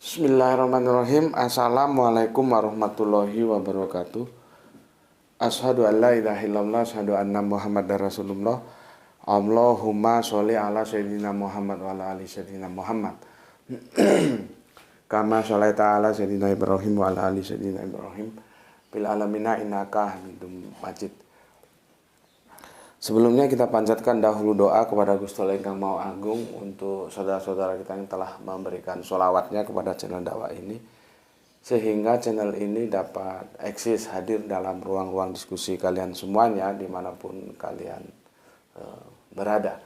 Bismillahirrahmanirrahim. Assalamualaikum warahmatullahi wabarakatuh. Asyhadu an la ilaha illallah, asyhadu anna Muhammadar Rasulullah. Allahumma sholli ala sayyidina Muhammad wa ala ali sayyidina Muhammad. Kama sholaita ala sayyidina Ibrahim wa ala ali sayyidina Ibrahim bil alamina innaka Hamidum Majid. Sebelumnya kita panjatkan dahulu doa kepada Gusti Allah Ingkang Maha Agung untuk saudara-saudara kita yang telah memberikan sholawatnya kepada channel dakwah ini, sehingga channel ini dapat eksis hadir dalam ruang-ruang diskusi kalian semuanya dimanapun kalian berada.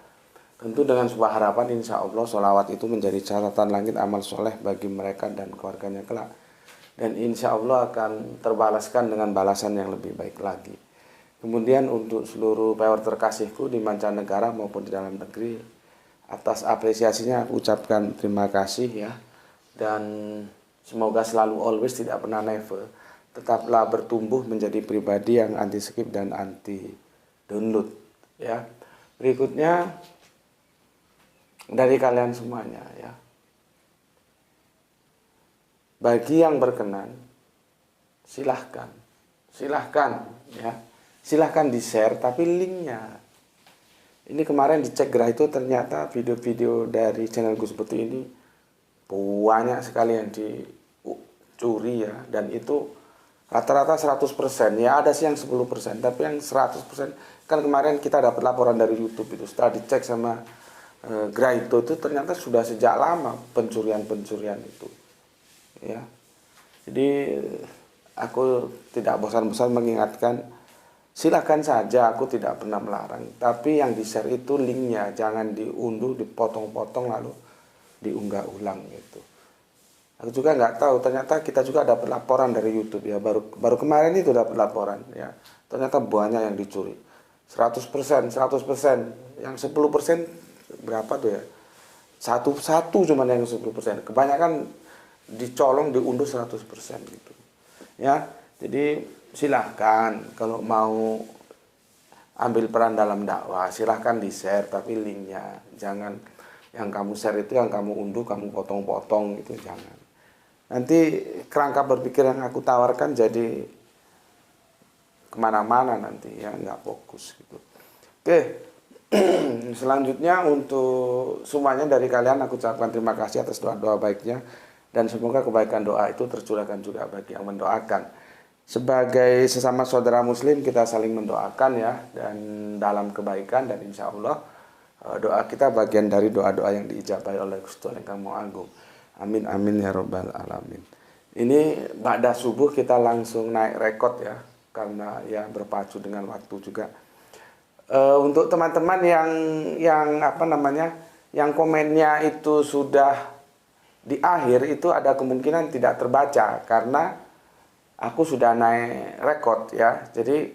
Tentu dengan sebuah harapan insya Allah sholawat itu menjadi catatan langit amal soleh bagi mereka dan keluarganya kelak, dan insya Allah akan terbalaskan dengan balasan yang lebih baik lagi. Kemudian untuk seluruh viewer terkasihku di mancanegara maupun di dalam negeri, atas apresiasinya aku ucapkan terima kasih ya. Dan semoga selalu always, tidak pernah never, tetaplah bertumbuh menjadi pribadi yang anti skip dan anti download ya. Berikutnya dari kalian semuanya ya. Bagi yang berkenan, silahkan ya. Silahkan di-share, tapi linknya. Ini kemarin dicek Gerah itu ternyata video-video dari channel Gus Putih ini banyak sekali yang dicuri ya. Dan itu rata-rata 100%. Ya ada sih yang 10%, tapi yang 100%. Kan kemarin kita dapat laporan dari YouTube itu. Setelah dicek sama Gerah itu ternyata sudah sejak lama pencurian-pencurian itu. Ya. Jadi aku tidak bosan-bosan mengingatkan, silakan saja, aku tidak pernah melarang. Tapi yang di-share itu linknya, jangan diunduh, dipotong-potong lalu diunggah ulang gitu. Aku juga nggak tahu, ternyata kita juga dapat laporan dari YouTube ya. Baru kemarin itu dapat laporan ya. Ternyata banyak yang dicuri. 100%. Yang 10% berapa tuh ya? Satu cuman yang 10%. Kebanyakan dicolong, diunduh 100% gitu. Ya, jadi silahkan kalau mau ambil peran dalam dakwah, silahkan di-share, tapi linknya jangan yang kamu share itu yang kamu unduh, kamu potong-potong gitu, jangan. Nanti kerangka berpikir yang aku tawarkan jadi kemana-mana nanti ya, nggak fokus gitu. Oke, selanjutnya untuk semuanya dari kalian aku ucapkan terima kasih atas doa-doa baiknya, dan semoga kebaikan doa itu tercurahkan juga bagi yang mendoakan. Sebagai sesama saudara muslim kita saling mendoakan ya, dan dalam kebaikan, dan insya Allah doa kita bagian dari doa-doa yang diijabahi oleh Gusti Allah Ingkang Maha Agung. Amin amin ya robbal alamin. Ini ba'da subuh kita langsung naik rekod ya, karena ya berpacu dengan waktu juga. Untuk teman-teman yang apa namanya, yang komennya itu sudah di akhir, itu ada kemungkinan tidak terbaca karena aku sudah naik rekod ya. Jadi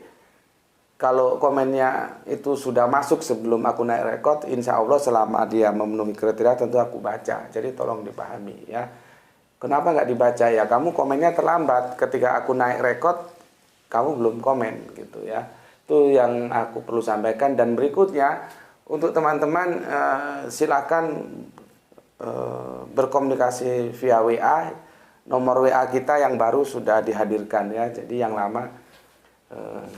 kalau komennya itu sudah masuk sebelum aku naik rekod, insya Allah selama dia memenuhi kriteria tentu aku baca. Jadi tolong dipahami ya. Kenapa nggak dibaca ya? Kamu komennya terlambat, ketika aku naik rekod kamu belum komen gitu ya. Itu yang aku perlu sampaikan. Dan berikutnya untuk teman-teman silakan berkomunikasi via WA. Nomor WA kita yang baru sudah dihadirkan ya, jadi yang lama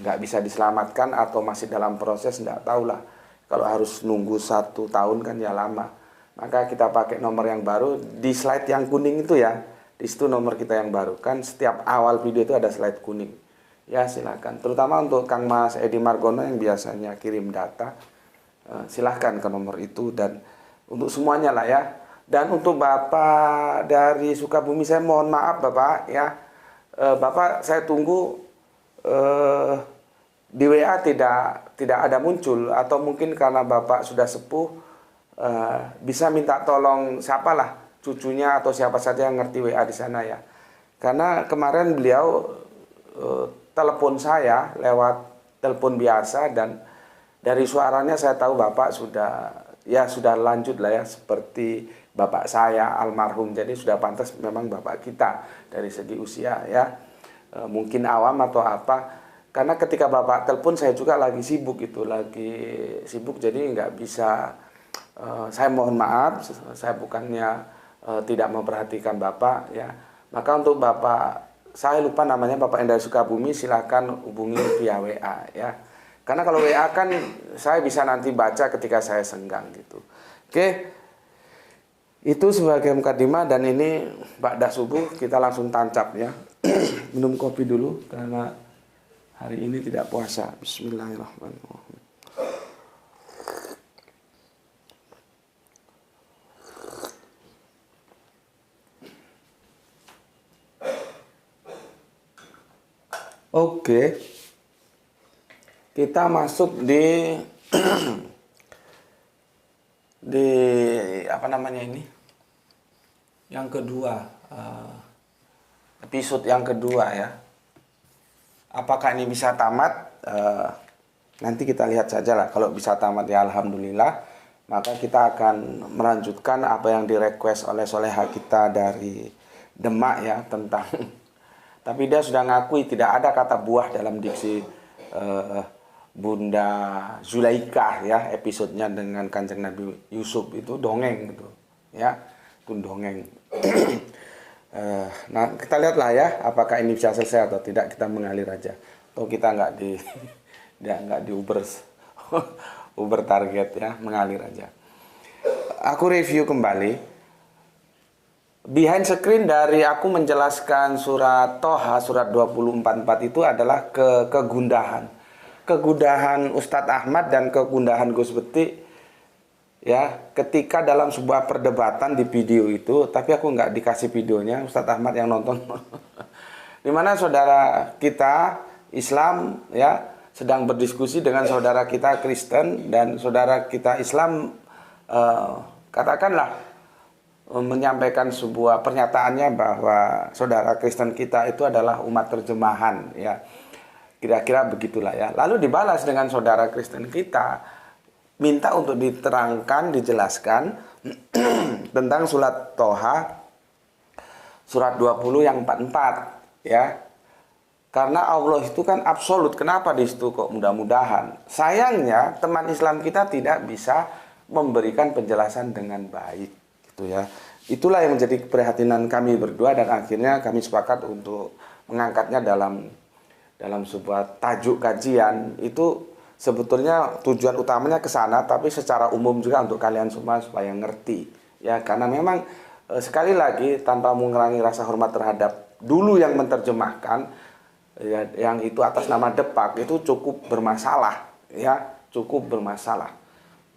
nggak bisa diselamatkan atau masih dalam proses, nggak tahu lah. Kalau harus nunggu 1 tahun kan ya lama. Maka kita pakai nomor yang baru di slide yang kuning itu ya. Di situ nomor kita yang baru, kan setiap awal video itu ada slide kuning. Ya silakan. Terutama untuk Kang Mas Edi Margono yang biasanya kirim data, silahkan ke nomor itu, dan untuk semuanya lah ya. Dan untuk Bapak dari Sukabumi, saya mohon maaf Bapak ya. Bapak saya tunggu di WA tidak ada muncul, atau mungkin karena Bapak sudah sepuh, bisa minta tolong siapalah, cucunya atau siapa saja yang ngerti WA di sana ya. Karena kemarin beliau telepon saya lewat telepon biasa, dan dari suaranya saya tahu Bapak sudah lanjut lah ya, seperti bapak saya almarhum. Jadi sudah pantas memang bapak kita dari segi usia ya. Mungkin awam atau apa, karena ketika bapak telepon saya juga lagi sibuk, jadi nggak bisa. Saya mohon maaf, saya bukannya tidak memperhatikan Bapak ya. Maka untuk Bapak, saya lupa namanya, Bapak Endar Sukabumi, silakan hubungi via WA ya. Karena kalau WA kan saya bisa nanti baca ketika saya senggang gitu. Oke. Itu sebagai mukadimah, dan ini ba'da subuh kita langsung tancap ya. Minum kopi dulu karena hari ini tidak puasa. Bismillahirrahmanirrahim. Oke, kita masuk di di apa namanya ini? Yang kedua, episode yang kedua ya. Apakah ini bisa tamat? Nanti kita lihat saja lah. Kalau bisa tamat ya alhamdulillah. Maka kita akan melanjutkan apa yang direquest oleh soleha kita dari Demak ya, tentang tapi dia sudah ngakui tidak ada kata buah dalam diksi Bunda Zulaikah ya, episodenya dengan Kanjeng Nabi Yusuf itu dongeng gitu ya, itu dongeng. Nah kita lihatlah ya apakah ini bisa selesai atau tidak. Kita mengalir aja, atau kita nggak di nggak di Uber target ya, mengalir aja. Aku review kembali behind screen dari aku menjelaskan surat Toha, surat 244 itu adalah kegundahan Ustadz Ahmad dan kegundahan Gus Beti ya, ketika dalam sebuah perdebatan di video itu, tapi aku nggak dikasih videonya, Ustadz Ahmad yang nonton. Dimana saudara kita Islam ya sedang berdiskusi dengan saudara kita Kristen, dan saudara kita Islam katakanlah menyampaikan sebuah pernyataannya bahwa saudara Kristen kita itu adalah umat terjemahan ya, kira-kira begitulah ya. Lalu dibalas dengan saudara Kristen kita minta untuk diterangkan, dijelaskan tentang surat Toha surat 20 yang 44 ya. Karena Allah itu kan absolut, kenapa di situ kok mudah-mudahan? Sayangnya teman Islam kita tidak bisa memberikan penjelasan dengan baik gitu ya. Itulah yang menjadi keprihatinan kami berdua, dan akhirnya kami sepakat untuk mengangkatnya dalam sebuah tajuk kajian. Itu sebetulnya tujuan utamanya ke sana, tapi secara umum juga untuk kalian semua supaya ngerti ya. Karena memang sekali lagi tanpa mengurangi rasa hormat terhadap dulu yang menerjemahkan ya, yang itu atas nama Depak, itu cukup bermasalah ya, cukup bermasalah.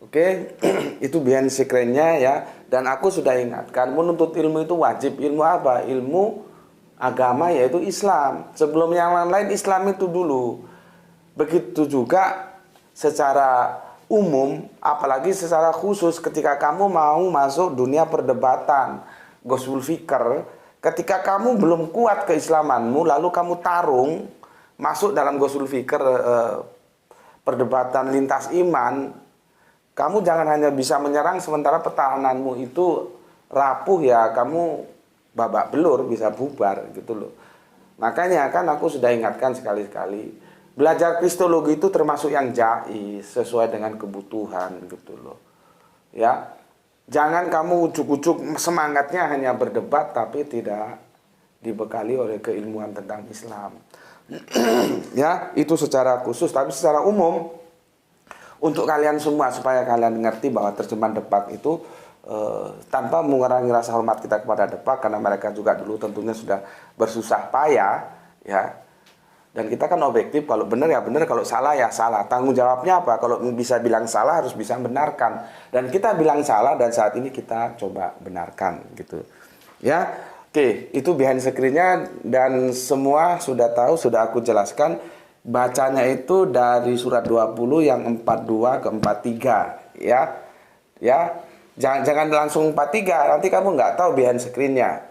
Oke, itu behind screen-nya ya. Dan aku sudah ingatkan, menuntut ilmu itu wajib. Ilmu apa? Ilmu agama, yaitu Islam. Sebelum yang lain-lain, Islam itu dulu. Begitu juga secara umum, apalagi secara khusus ketika kamu mau masuk dunia perdebatan, Ghosul Fikr, ketika kamu belum kuat keislamanmu, lalu kamu tarung masuk dalam Ghosul Fikr, perdebatan lintas iman, kamu jangan hanya bisa menyerang sementara pertahananmu itu rapuh ya, kamu babak belur, bisa bubar gitu loh. Makanya kan aku sudah ingatkan sekali-kali, belajar kristologi itu termasuk yang jaiz, sesuai dengan kebutuhan gitu loh. Ya, jangan kamu ujuk-ujuk semangatnya hanya berdebat tapi tidak dibekali oleh keilmuan tentang Islam. Ya, itu secara khusus, tapi secara umum untuk kalian semua supaya kalian ngerti bahwa terjemahan Depak itu tanpa mengurangi rasa hormat kita kepada Depak, karena mereka juga dulu tentunya sudah bersusah payah ya. Dan kita kan objektif, kalau benar ya benar, kalau salah ya salah. Tanggung jawabnya apa? Kalau bisa bilang salah harus bisa benarkan. Dan kita bilang salah dan saat ini kita coba benarkan gitu. Ya. Oke, itu behind screen-nya dan semua sudah tahu, sudah aku jelaskan. Bacanya itu dari surat 20 yang 42 ke 43 ya. Ya. Jangan langsung 43, nanti kamu nggak tahu behind screen-nya.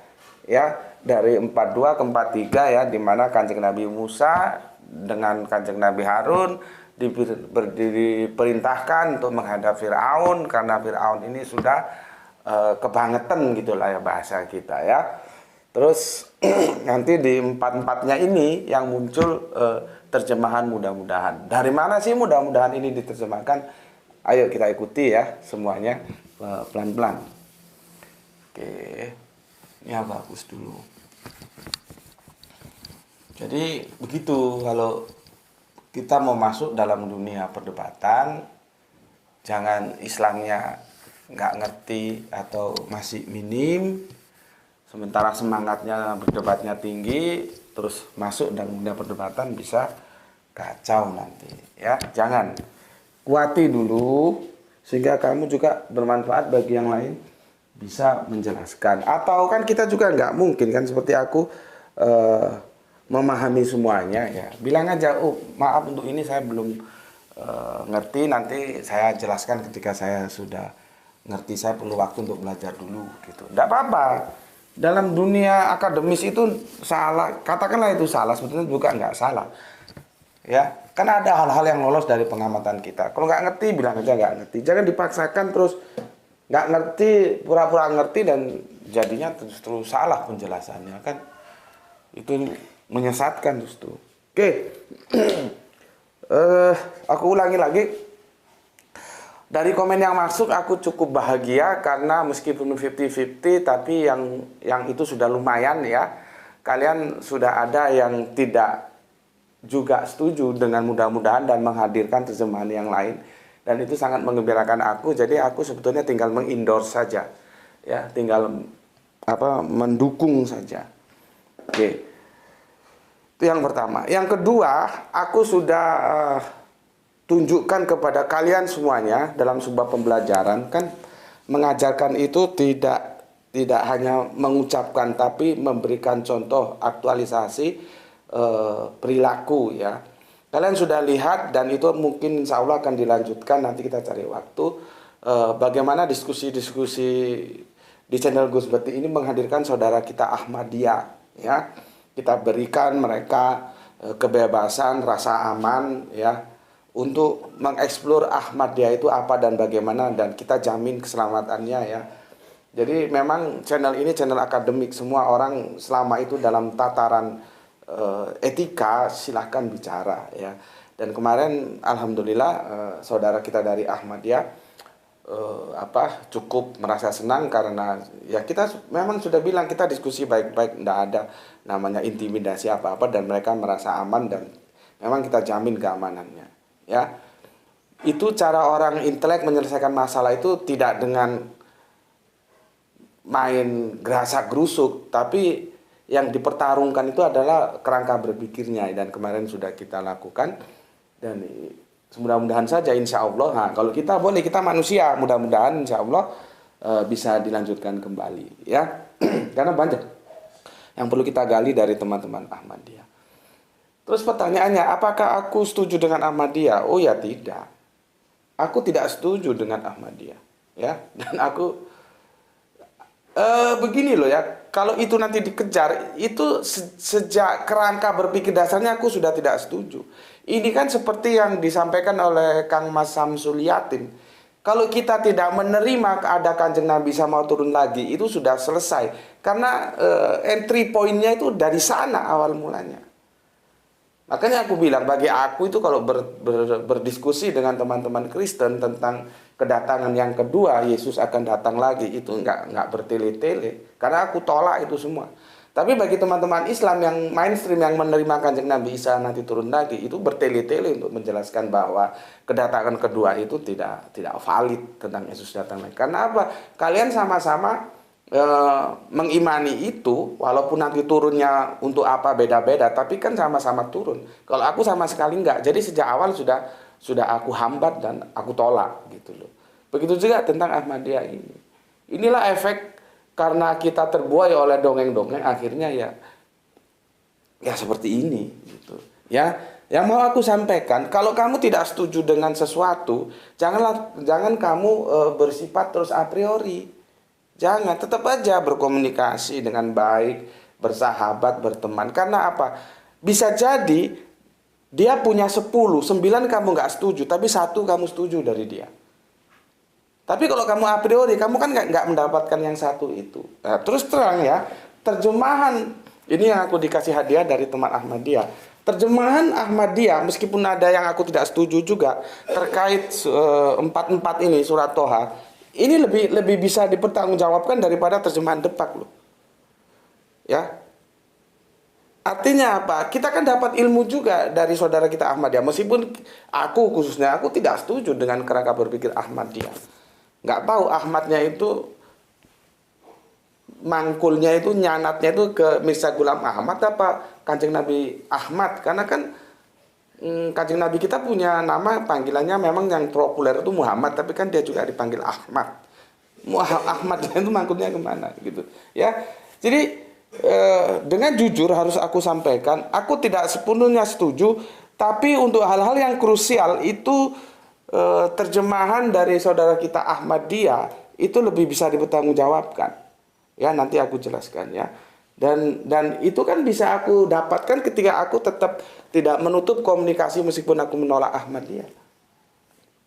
Ya, dari 42 ke 43 ya, di mana Kanjeng Nabi Musa dengan Kanjeng Nabi Harun diperintahkan untuk menghadap Firaun, karena Firaun ini sudah kebangetan gitulah ya bahasa kita ya. Terus nanti di 44-nya ini yang muncul terjemahan mudah-mudahan. Dari mana sih mudah-mudahan ini diterjemahkan? Ayo kita ikuti ya semuanya pelan-pelan. Oke, ini aku hapus dulu. Jadi begitu kalau kita mau masuk dalam dunia perdebatan, jangan Islamnya nggak ngerti atau masih minim, sementara semangatnya berdebatnya tinggi, terus masuk dalam dunia perdebatan bisa kacau nanti. Ya, jangan, kuati dulu sehingga kamu juga bermanfaat bagi yang lain, bisa menjelaskan. Atau kan kita juga nggak mungkin kan seperti aku memahami semuanya ya. Bilang aja, oh maaf untuk ini saya belum ngerti, nanti saya jelaskan ketika saya sudah ngerti, saya perlu waktu untuk belajar dulu gitu. Tidak apa-apa. Dalam dunia akademis itu salah, katakanlah itu salah, sebetulnya juga nggak salah. Ya, kan ada hal-hal yang lolos dari pengamatan kita. Kalau nggak ngerti, bilang aja nggak ngerti. Jangan dipaksakan terus nggak ngerti, pura-pura ngerti dan jadinya terus salah penjelasannya kan. Itu menyesatkan justru. Oke. Aku ulangi lagi. Dari komen yang masuk aku cukup bahagia karena meskipun 50-50 tapi yang itu sudah lumayan ya. Kalian sudah ada yang tidak juga setuju dengan mudah-mudahan dan menghadirkan terjemahan yang lain, dan itu sangat menggembirakan aku. Jadi aku sebetulnya tinggal mengendorse saja ya, tinggal mendukung saja. Oke. Itu yang pertama. Yang kedua, aku sudah tunjukkan kepada kalian semuanya dalam sebuah pembelajaran, kan mengajarkan itu tidak hanya mengucapkan tapi memberikan contoh aktualisasi perilaku ya. Kalian sudah lihat dan itu mungkin insya Allah akan dilanjutkan, nanti kita cari waktu bagaimana diskusi-diskusi di channel Gus Bekti ini menghadirkan saudara kita Ahmadiyah ya. Kita berikan mereka kebebasan, rasa aman ya untuk mengeksplor Ahmadiyah itu apa dan bagaimana, dan kita jamin keselamatannya ya. Jadi memang channel ini channel akademik, semua orang selama itu dalam tataran etika silahkan bicara ya. Dan kemarin alhamdulillah saudara kita dari Ahmadiyah cukup merasa senang karena ya kita memang sudah bilang kita diskusi baik-baik, tidak ada namanya intimidasi apa-apa, dan mereka merasa aman dan memang kita jamin keamanannya ya. Itu cara orang intelek menyelesaikan masalah itu tidak dengan main gerasak gerusuk, tapi yang dipertarungkan itu adalah kerangka berpikirnya, dan kemarin sudah kita lakukan. Dan mudah-mudahan saja insya Allah, nah, kalau kita boleh, kita manusia, mudah-mudahan insya Allah bisa dilanjutkan kembali ya. Karena banyak yang perlu kita gali dari teman-teman Ahmadiyah. Terus pertanyaannya, apakah aku setuju dengan Ahmadiyah? Oh ya tidak. Aku tidak setuju dengan Ahmadiyah ya. Dan aku begini loh ya, kalau itu nanti dikejar, itu sejak kerangka berpikir dasarnya aku sudah tidak setuju. Ini kan seperti yang disampaikan oleh Kang Mas Samsul Yatin. Kalau kita tidak menerima ada Kanjeng Nabi sama turun lagi, itu sudah selesai. Karena entry point-nya itu dari sana awal mulanya. Makanya aku bilang, bagi aku itu kalau berdiskusi dengan teman-teman Kristen tentang kedatangan yang kedua, Yesus akan datang lagi, itu nggak bertele-tele, karena aku tolak itu semua. Tapi bagi teman-teman Islam yang mainstream yang menerima Kanjeng Nabi Isa nanti turun lagi, itu bertele-tele untuk menjelaskan bahwa kedatangan kedua itu tidak valid tentang Yesus datang lagi. Karena apa? Kalian sama-sama mengimani itu, walaupun nanti turunnya untuk apa beda-beda, tapi kan sama-sama turun. Kalau aku sama sekali enggak. Jadi sejak awal sudah aku hambat dan aku tolak gitu loh. Begitu juga tentang Ahmadiyah ini. Inilah efek karena kita terbuai oleh dongeng-dongeng, akhirnya ya seperti ini gitu. Ya, yang mau aku sampaikan, kalau kamu tidak setuju dengan sesuatu, jangan kamu bersifat terus a priori. Jangan, tetap aja berkomunikasi dengan baik, bersahabat, berteman. Karena apa? Bisa jadi dia punya 10, 9 kamu nggak setuju, tapi 1 kamu setuju dari dia. Tapi kalau kamu a priori, kamu kan nggak mendapatkan yang 1 itu. Nah, terus terang ya, terjemahan ini yang aku dikasih hadiah dari teman Ahmadiyah. Terjemahan Ahmadiyah, meskipun ada yang aku tidak setuju juga terkait 44 ini surat Toha. Ini lebih bisa dipertanggungjawabkan daripada terjemahan depak loh. Ya. Artinya apa? Kita kan dapat ilmu juga dari saudara kita Ahmadiyah. Meskipun khususnya aku tidak setuju dengan kerangka berpikir Ahmadiyah. Nggak tahu Ahmadnya itu mangkulnya itu, nyanatnya itu ke Mirza Ghulam Ahmad apa Kanjeng Nabi Ahmad. Karena kan Kanjeng Nabi kita punya nama panggilannya memang yang populer itu Muhammad, tapi kan dia juga dipanggil Ahmad. Ahmadnya itu mangkulnya kemana gitu ya. Jadi dengan jujur harus aku sampaikan, aku tidak sepenuhnya setuju, tapi untuk hal-hal yang krusial itu terjemahan dari saudara kita Ahmadiyah itu lebih bisa dipertanggungjawabkan. Ya, nanti aku jelaskan ya. Dan itu kan bisa aku dapatkan ketika aku tetap tidak menutup komunikasi meskipun aku menolak Ahmadiyah.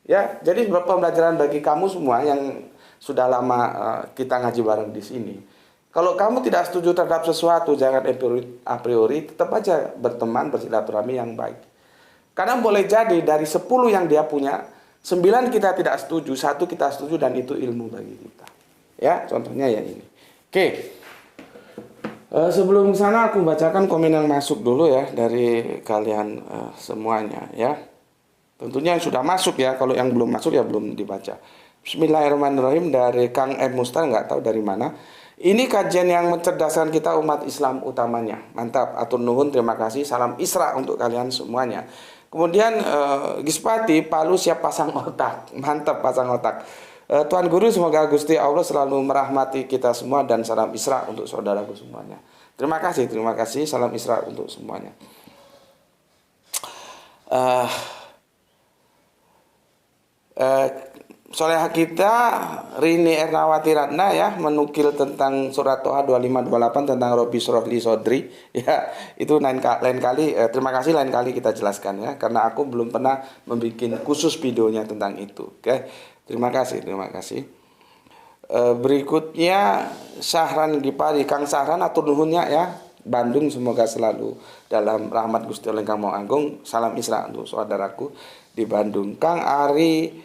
Ya, jadi pembelajaran bagi kamu semua yang sudah lama kita ngaji bareng di sini. Kalau kamu tidak setuju terhadap sesuatu, jangan a priori, tetap aja berteman, bersilaturahmi yang baik. Karena boleh jadi dari 10 yang dia punya, 9 kita tidak setuju, 1 kita setuju, dan itu ilmu bagi kita. Ya, contohnya yang ini. Oke. Sebelum sana aku bacakan komen yang masuk dulu ya dari kalian semuanya ya. Tentunya yang sudah masuk ya, kalau yang belum masuk ya belum dibaca. Bismillahirrahmanirrahim dari Kang M. Mustar, nggak tahu dari mana. Ini kajian yang mencerdaskan kita umat Islam utamanya. Mantap, atur nuhun, terima kasih. Salam Isra untuk kalian semuanya. Kemudian Gispati, Palu siap pasang otak. Mantap, pasang otak. Tuan Guru, semoga Gusti Allah selalu merahmati kita semua, dan salam Isra untuk saudaraku semuanya. Terima kasih. Salam Isra untuk semuanya. Soleha kita Rini Ernawati Ratna ya menukil tentang surat Toha 2528 tentang Robi Surahli Sodri ya, itu lain kali terima kasih, lain kali kita jelaskan ya, karena aku belum pernah membuat khusus videonya tentang itu. Oke, terima kasih. Berikutnya Syahran Gipari, Kang Syahran atur nuhunnya ya, Bandung, semoga selalu dalam rahmat Gusti Allah Kang Maha Agung. Salam Isra untuk saudaraku di Bandung. Kang Ari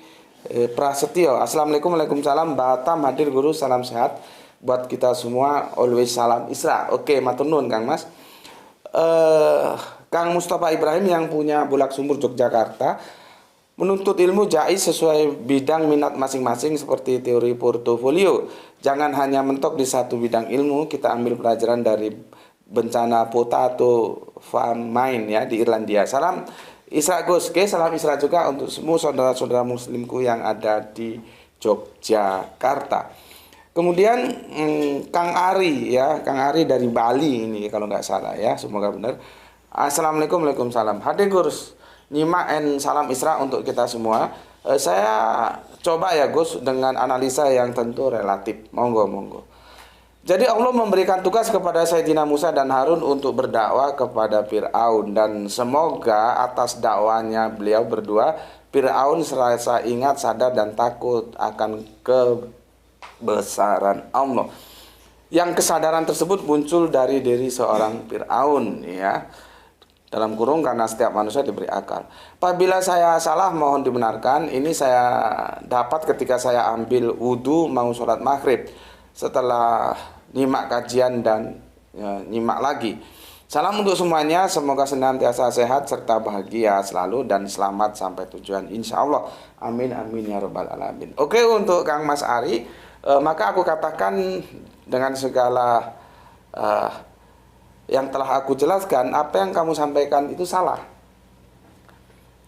Prasetyo, Assalamualaikum, waalaikumsalam. Batam hadir Guru, salam sehat buat kita semua, always salam Isra. Oke, matur nuwun Kang Mas. Kang Mustafa Ibrahim yang punya Bulak Sumur Yogyakarta, menuntut ilmu jais sesuai bidang minat masing-masing seperti teori portofolio. Jangan hanya mentok di satu bidang ilmu, kita ambil pelajaran dari bencana potato famine ya di Irlandia. Salam Isra Gus, salam Isra juga untuk semua saudara-saudara muslimku yang ada di Yogyakarta. Kemudian Kang Ari ya, Kang Ari dari Bali ini kalau nggak salah ya, semoga benar. Assalamualaikum, waalaikumsalam. Hadir Gus, nyimak and salam Isra untuk kita semua. Saya coba ya Gus dengan analisa yang tentu relatif. Monggo. Jadi Allah memberikan tugas kepada Sayyidina Musa dan Harun untuk berdakwah kepada Fir'aun, dan semoga atas dakwanya beliau berdua Fir'aun serasa ingat, sadar, dan takut akan kebesaran Allah. Yang kesadaran tersebut muncul dari diri seorang Fir'aun ya. Dalam kurung karena setiap manusia diberi akal. Apabila saya salah mohon dibenarkan. Ini saya dapat ketika saya ambil wudhu mau sholat maghrib. Setelah nyimak kajian dan nyimak lagi. Salam untuk semuanya, semoga senantiasa sehat serta bahagia selalu dan selamat sampai tujuan insya Allah. Amin ya rabbal alamin. Oke, untuk Kang Mas Ari, maka aku katakan dengan segala yang telah aku jelaskan, apa yang kamu sampaikan itu salah.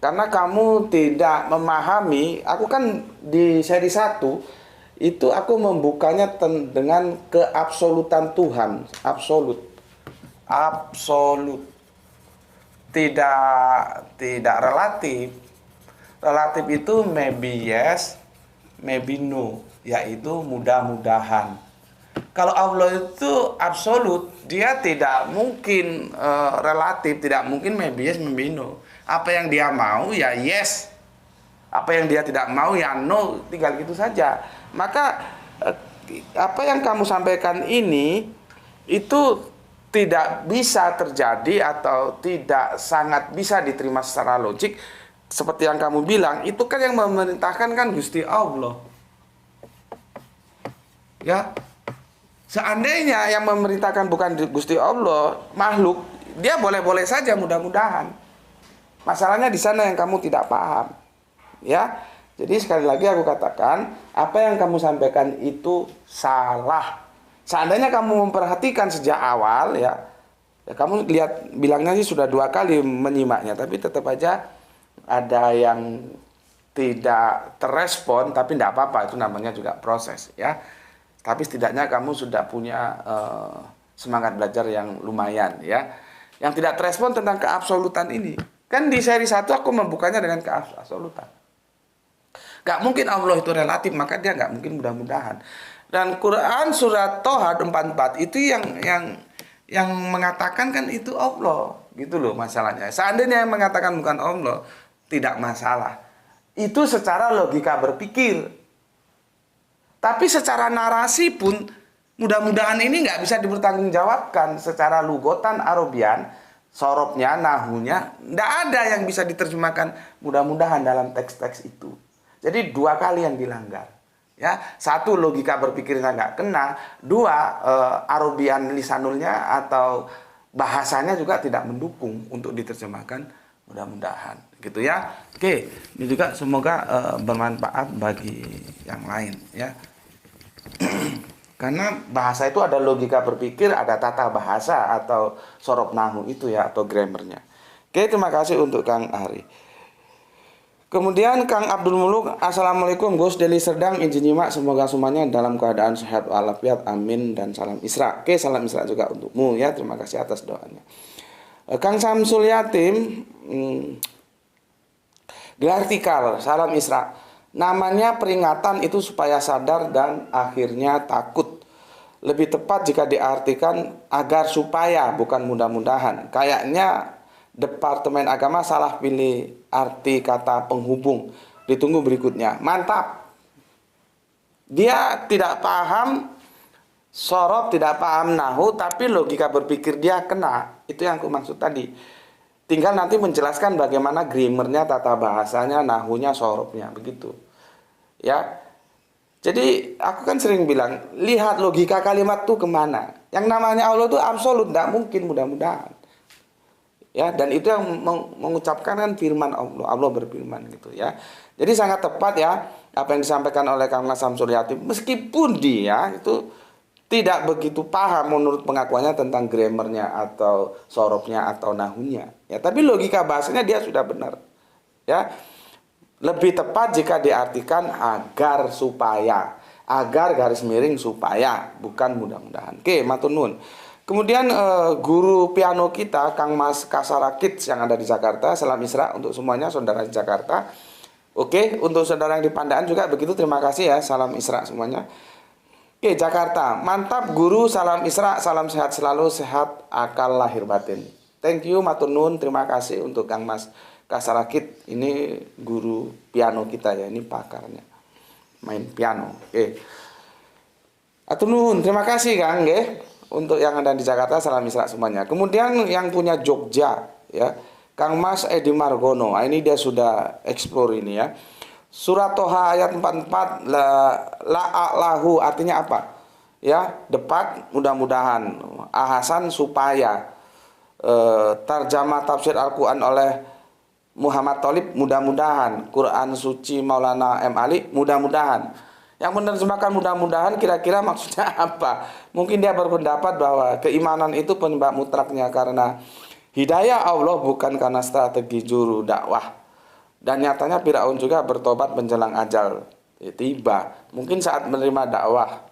Karena kamu tidak memahami, aku kan di seri 1 itu aku membukanya dengan keabsolutan Tuhan, absolut, tidak relatif. Relatif itu maybe yes, maybe no, yaitu mudah-mudahan. Kalau Allah itu absolut, dia tidak mungkin relatif, tidak mungkin maybe yes, maybe no. Apa yang dia mau ya yes, apa yang dia tidak mau ya no, tinggal gitu saja. Maka apa yang kamu sampaikan ini itu tidak bisa terjadi atau tidak sangat bisa diterima secara logik. Seperti yang kamu bilang, itu kan yang memerintahkan kan Gusti Allah. Ya, seandainya yang memerintahkan bukan Gusti Allah, makhluk, dia boleh-boleh saja mudah-mudahan. Masalahnya di sana yang kamu tidak paham. Ya. Jadi sekali lagi aku katakan, apa yang kamu sampaikan itu salah. Seandainya kamu memperhatikan sejak awal ya kamu lihat bilangnya sih sudah 2 kali menyimaknya, tapi tetap aja ada yang tidak terrespon, tapi tidak apa-apa, itu namanya juga proses ya. Tapi setidaknya kamu sudah punya semangat belajar yang lumayan ya. Yang tidak terrespon tentang keabsolutan ini. Kan di seri 1 aku membukanya dengan keabsolutan. Gak mungkin Allah itu relatif, maka dia gak mungkin mudah-mudahan. Dan Quran surat Toha 44 itu yang mengatakan kan itu Allah, gitu loh masalahnya. Seandainya yang mengatakan bukan Allah, tidak masalah. Itu secara logika berpikir. Tapi secara narasi pun mudah-mudahan ini nggak bisa dipertanggungjawabkan secara lugotan Arabian, sorobnya, nahunya, nggak ada yang bisa diterjemahkan mudah-mudahan dalam teks-teks itu. Jadi 2 kali yang dilanggar. Ya, 1 logika berpikirnya nggak kena, 2 Arabian lisanulnya atau bahasanya juga tidak mendukung untuk diterjemahkan mudah-mudahan, gitu ya. Oke, ini juga semoga bermanfaat bagi yang lain ya. Karena bahasa itu ada logika berpikir, ada tata bahasa atau sorob nahu itu ya, atau grammarnya. Oke, terima kasih untuk Kang Ari. Kemudian Kang Abdul Muluk, Assalamualaikum Gus Deli Serdang, izin nyimak, semoga semuanya dalam keadaan sehat walafiat, amin, dan salam Isra. Oke, salam Isra juga untukmu ya, terima kasih atas doanya. Kang Samsul Yatim, di artikel salam Isra, namanya peringatan itu supaya sadar dan akhirnya takut. Lebih tepat jika diartikan agar supaya, bukan mudah-mudahan. Kayaknya Departemen Agama salah pilih arti kata penghubung. Ditunggu berikutnya. Mantap. Dia tidak paham sorob, tidak paham nahu, tapi logika berpikir dia kena. Itu yang aku maksud tadi. Tinggal nanti menjelaskan bagaimana grammarnya, tata bahasanya, nahunya, sorobnya, begitu. Ya. Jadi aku kan sering bilang, lihat logika kalimat tuh kemana. Yang namanya Allah itu absolut, tidak mungkin mudah-mudahan. Ya, dan itu yang mengucapkan kan firman Allah, Allah berfirman gitu ya. Jadi sangat tepat ya apa yang disampaikan oleh Kang Mas Samsul Yatim, meskipun dia itu tidak begitu paham menurut pengakuannya tentang grammarnya atau sorobnya atau nahunya. Ya, tapi logika bahasanya dia sudah benar. Ya. Lebih tepat jika diartikan agar supaya, agar garis miring supaya, bukan mudah-mudahan. Oke, matur nuwun. Kemudian guru piano kita Kang Mas Kasarakit yang ada di Jakarta, salam Isra untuk semuanya saudara di Jakarta. Oke, untuk saudara yang di Pandaan juga begitu, terima kasih ya, salam Isra semuanya. Oke, Jakarta, mantap guru, salam Isra, salam sehat selalu, sehat akal lahir batin. Thank you matur nuwun, terima kasih untuk Kang Mas Kasarakit, ini guru piano kita ya, ini pakarnya main piano. Oke. Matur nuwun, terima kasih Kang nggih. Untuk yang ada di Jakarta, salam Isra semuanya. Kemudian yang punya Jogja ya, Kang Mas Edi Margono. Nah, ini dia sudah explore ini ya. Surat Toha ayat 44 la'alahu artinya apa? Ya, depat mudah-mudahan, ahasan supaya. Tarjamah tafsir Al-Qur'an oleh Muhammad Thalib, mudah-mudahan. Quran suci Maulana M. Ali, mudah-mudahan. Yang menerjemahkan mudah-mudahan kira-kira maksudnya apa? Mungkin dia berpendapat bahwa keimanan itu penyebab mutlaknya karena hidayah Allah, bukan karena strategi juru dakwah. Dan nyatanya Firaun juga bertobat menjelang ajal tiba. Mungkin saat menerima dakwah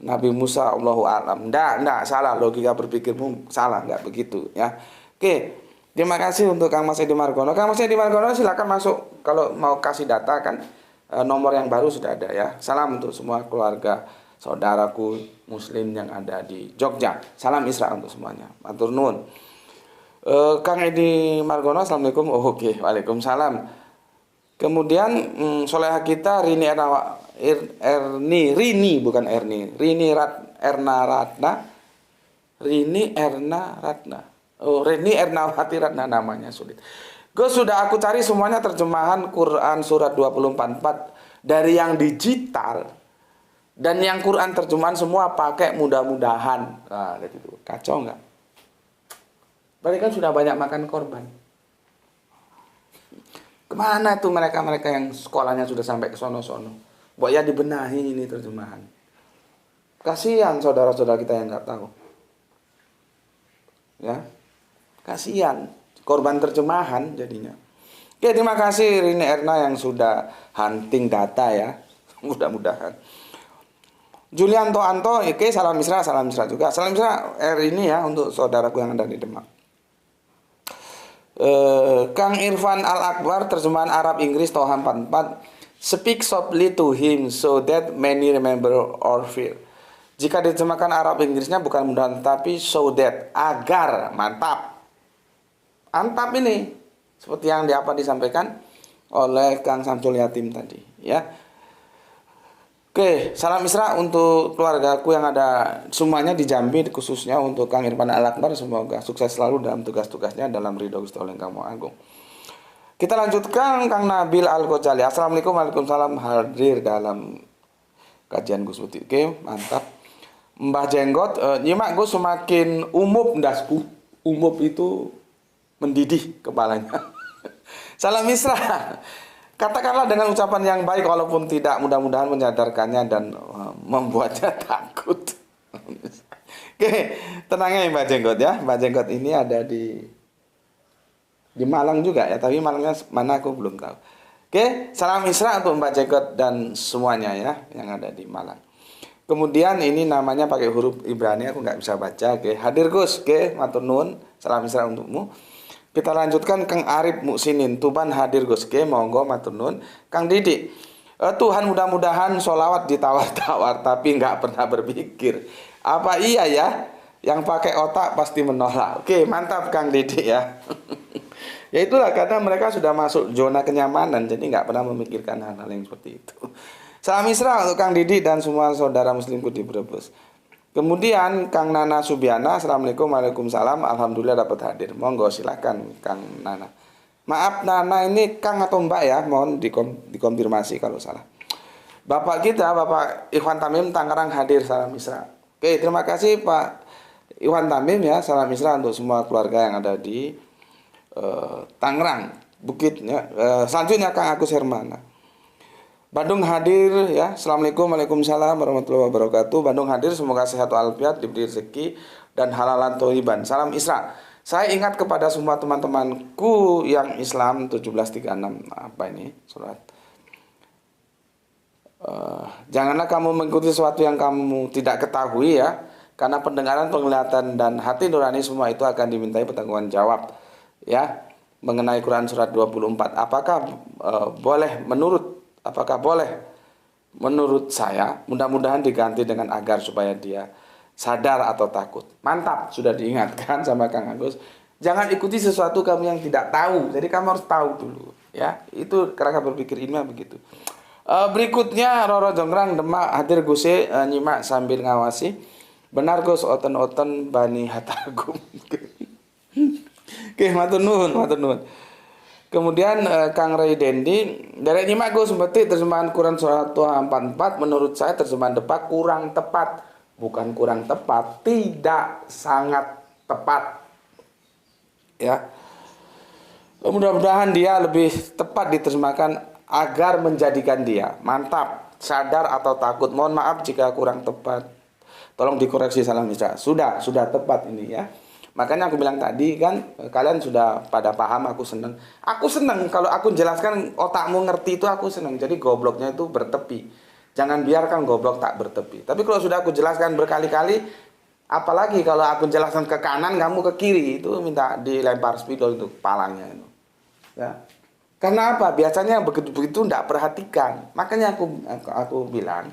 Nabi Musa, Allahu a'lam. Nggak, salah, logika berpikirmu salah, nggak begitu ya. Oke, terima kasih untuk Kang Mas Edi Margono. Kang Mas Edi Margono silakan masuk kalau mau kasih data kan. Nomor yang baru sudah ada ya. Salam untuk semua keluarga saudaraku muslim yang ada di Jogja. Salam Isra untuk semuanya. Matur nuwun. Kang Edi Margono, assalamualaikum. Oh, oke, waalaikumsalam. Kemudian soleha kita Rini Erna Ratna. Oh, Rini Ernawati Ratna namanya sulit. Gue sudah aku cari semuanya terjemahan Quran surat 2044 dari yang digital. Dan yang Quran terjemahan semua pakai mudah-mudahan. Nah, gitu. Kacau nggak? Berarti kan sudah banyak makan korban. Kemana tuh mereka-mereka yang sekolahnya sudah sampai ke sono-sono? Buat ya dibenahi ini terjemahan. Kasihan saudara-saudara kita yang nggak tahu. Ya, kasihan korban terjemahan jadinya. Oke, terima kasih Rini Erna yang sudah hunting data ya. Mudah-mudahan. Julianto Anto, oke, salam misra juga. Salam misra ini ya untuk saudaraku yang ada di Demak. Kang Irfan Al Akbar, terjemahan Arab Inggris Toha 44. Speak softly to him so that many remember or fear. Jika diterjemahkan Arab Inggrisnya bukan mudah, tapi so that, agar, mantap. Mantap ini. Seperti yang disampaikan oleh Kang Samsul Yatim tadi, ya. Oke, salam Isra untuk keluargaku yang ada semuanya di Jambi, khususnya untuk Kang Irfan Al Akbar, semoga sukses selalu dalam tugas-tugasnya dalam ridho Gusti Allah yang Maha Agung. Kita lanjutkan Kang Nabil Al-Ghazali. Assalamualaikum, waalaikumsalam, hadir dalam kajian Gus Putih. Oke, mantap. Mbah Jenggot, nyimak Gus, semakin umup ndasku. Umup itu mendidih kepalanya. Salam Isra. Katakanlah dengan ucapan yang baik walaupun tidak, mudah-mudahan menyadarkannya dan membuatnya takut. Oke, tenangnya Mbah Jenggot ya. Mbah Jenggot ini ada di Malang juga ya, tapi Malangnya mana aku belum tahu. Oke, salam Isra untuk Mbak Jenggot dan semuanya ya yang ada di Malang. Kemudian ini namanya pakai huruf Ibrani, aku nggak bisa baca. Oke, hadir Gus. Oke, matur nuwun. Salam Isra untukmu. Kita lanjutkan Kang Arif Muksinin. Tuban hadir Gus. Oke, monggo matur nuwun. Kang Didi. Tuhan mudah-mudahan sholawat ditawar-tawar tapi nggak pernah berpikir. Apa iya ya? Yang pakai otak pasti menolak. Oke, mantap Kang Didi ya. Ya itulah karena mereka sudah masuk zona kenyamanan, jadi nggak pernah memikirkan hal-hal yang seperti itu. Salam Isra untuk Kang Didi dan semua saudara muslimku di Brebes. Kemudian Kang Nana Subiana, Assalamualaikum, waalaikumsalam, alhamdulillah dapat hadir. Monggo silakan Kang Nana. Maaf Nana ini Kang atau Mbak ya, mohon dikonfirmasi kalau salah. Bapak kita, Bapak Ikhwan Tamim Tangerang hadir, salam Isra. Oke, terima kasih Pak Ikhwan Tamim ya, salam Isra untuk semua keluarga yang ada di Tangerang, Bukit ya. Selanjutnya Kang Agus Hermana. Bandung hadir ya. Assalamualaikum, waalaikumsalam warahmatullahi wabarakatuh. Bandung hadir, semoga sehat walafiat, diberi rezeki dan halalan thayyiban. Salam Isra. Saya ingat kepada semua teman-temanku yang Islam 1736. Apa ini surat? Janganlah kamu mengikuti sesuatu yang kamu tidak ketahui ya, karena pendengaran, penglihatan dan hati nurani semua itu akan dimintai pertanggungan jawab ya. Mengenai Quran surat 24, apakah boleh menurut saya, mudah-mudahan diganti dengan agar supaya dia sadar atau takut. Mantap, sudah diingatkan sama Kang Agus. Jangan ikuti sesuatu kamu yang tidak tahu. Jadi kamu harus tahu dulu, ya. Itu kerangka berpikir ilmiah begitu. Berikutnya Roro Jonggrang Demak hadir Guse, nyimak sambil ngawasi. Benar Gus, oten-oten Bani Hatagum. Oke, matur nuwun. Kemudian Kang Ray Dendi, dari nyimak Gus Putih terjemahan Quran surat Toha 44, menurut saya terjemahan Depak kurang tepat. Bukan kurang tepat, tidak sangat tepat. Ya. Mudah-mudahan dia lebih tepat diterjemahkan agar menjadikan dia. Mantap, sadar atau takut. Mohon maaf jika kurang tepat. Tolong dikoreksi, salam Isra. Sudah tepat ini ya. Makanya aku bilang tadi kan, kalian sudah pada paham, aku seneng. Aku seneng kalau aku jelaskan otakmu ngerti itu, aku seneng. Jadi gobloknya itu bertepi. Jangan biarkan goblok tak bertepi. Tapi kalau sudah aku jelaskan berkali-kali, apalagi kalau aku jelaskan ke kanan, kamu ke kiri, itu minta dilempar spidol itu kepalanya itu. Ya. Karena apa? Biasanya begitu-begitu tidak perhatikan. Makanya aku bilang,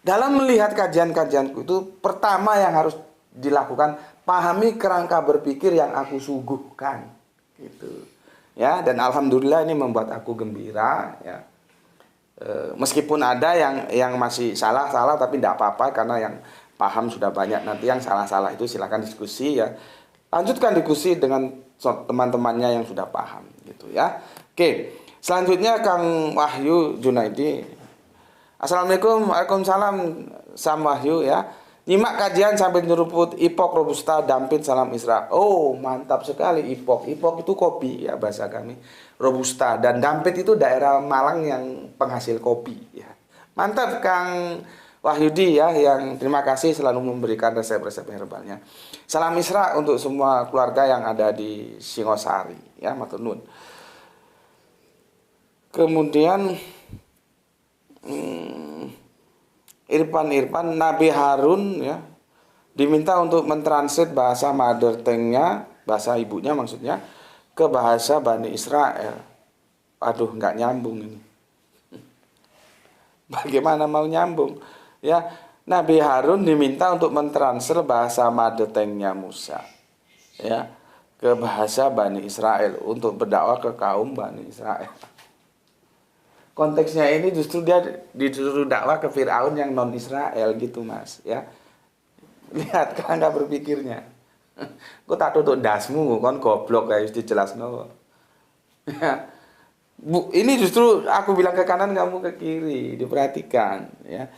dalam melihat kajian-kajianku itu, pertama yang harus dilakukan, pahami kerangka berpikir yang aku suguhkan, gitu. Ya, dan alhamdulillah ini membuat aku gembira. Ya. Meskipun ada yang masih salah, tapi tidak apa-apa karena yang paham sudah banyak. Nanti yang salah itu silakan diskusi ya. Lanjutkan diskusi dengan teman-temannya yang sudah paham, gitu ya. Oke, selanjutnya Kang Wahyu Junaidi. Assalamualaikum, waalaikumsalam. Sam Wahyu ya. Nyimak kajian sambil nyeruput ipok robusta dampit salam Isra. Oh, mantap sekali ipok. Ipok itu kopi ya bahasa kami. Robusta dan dampit itu daerah Malang yang penghasil kopi ya. Mantap Kang Wahyudi ya, yang terima kasih selalu memberikan resep-resep herbalnya. Salam Isra untuk semua keluarga yang ada di Singosari ya, matur nuwun. Kemudian Irfan Nabi Harun ya diminta untuk mentranslate bahasa mother tongue-nya, bahasa ibunya maksudnya, ke bahasa Bani Israel. Aduh, nggak nyambung ini. Bagaimana mau nyambung? Ya, Nabi Harun diminta untuk mentranslate bahasa mother tongue-nya Musa ya ke bahasa Bani Israel untuk berdakwah ke kaum Bani Israel. Konteksnya ini justru dia disuruh dakwah ke Firaun yang non Israel gitu Mas ya. Lihat kan nggak berpikirnya. Kok tak tutup dasmu kon goblok guys dijelasno. Ya. Bu, ini justru aku bilang ke kanan kamu ke kiri, diperhatikan ya.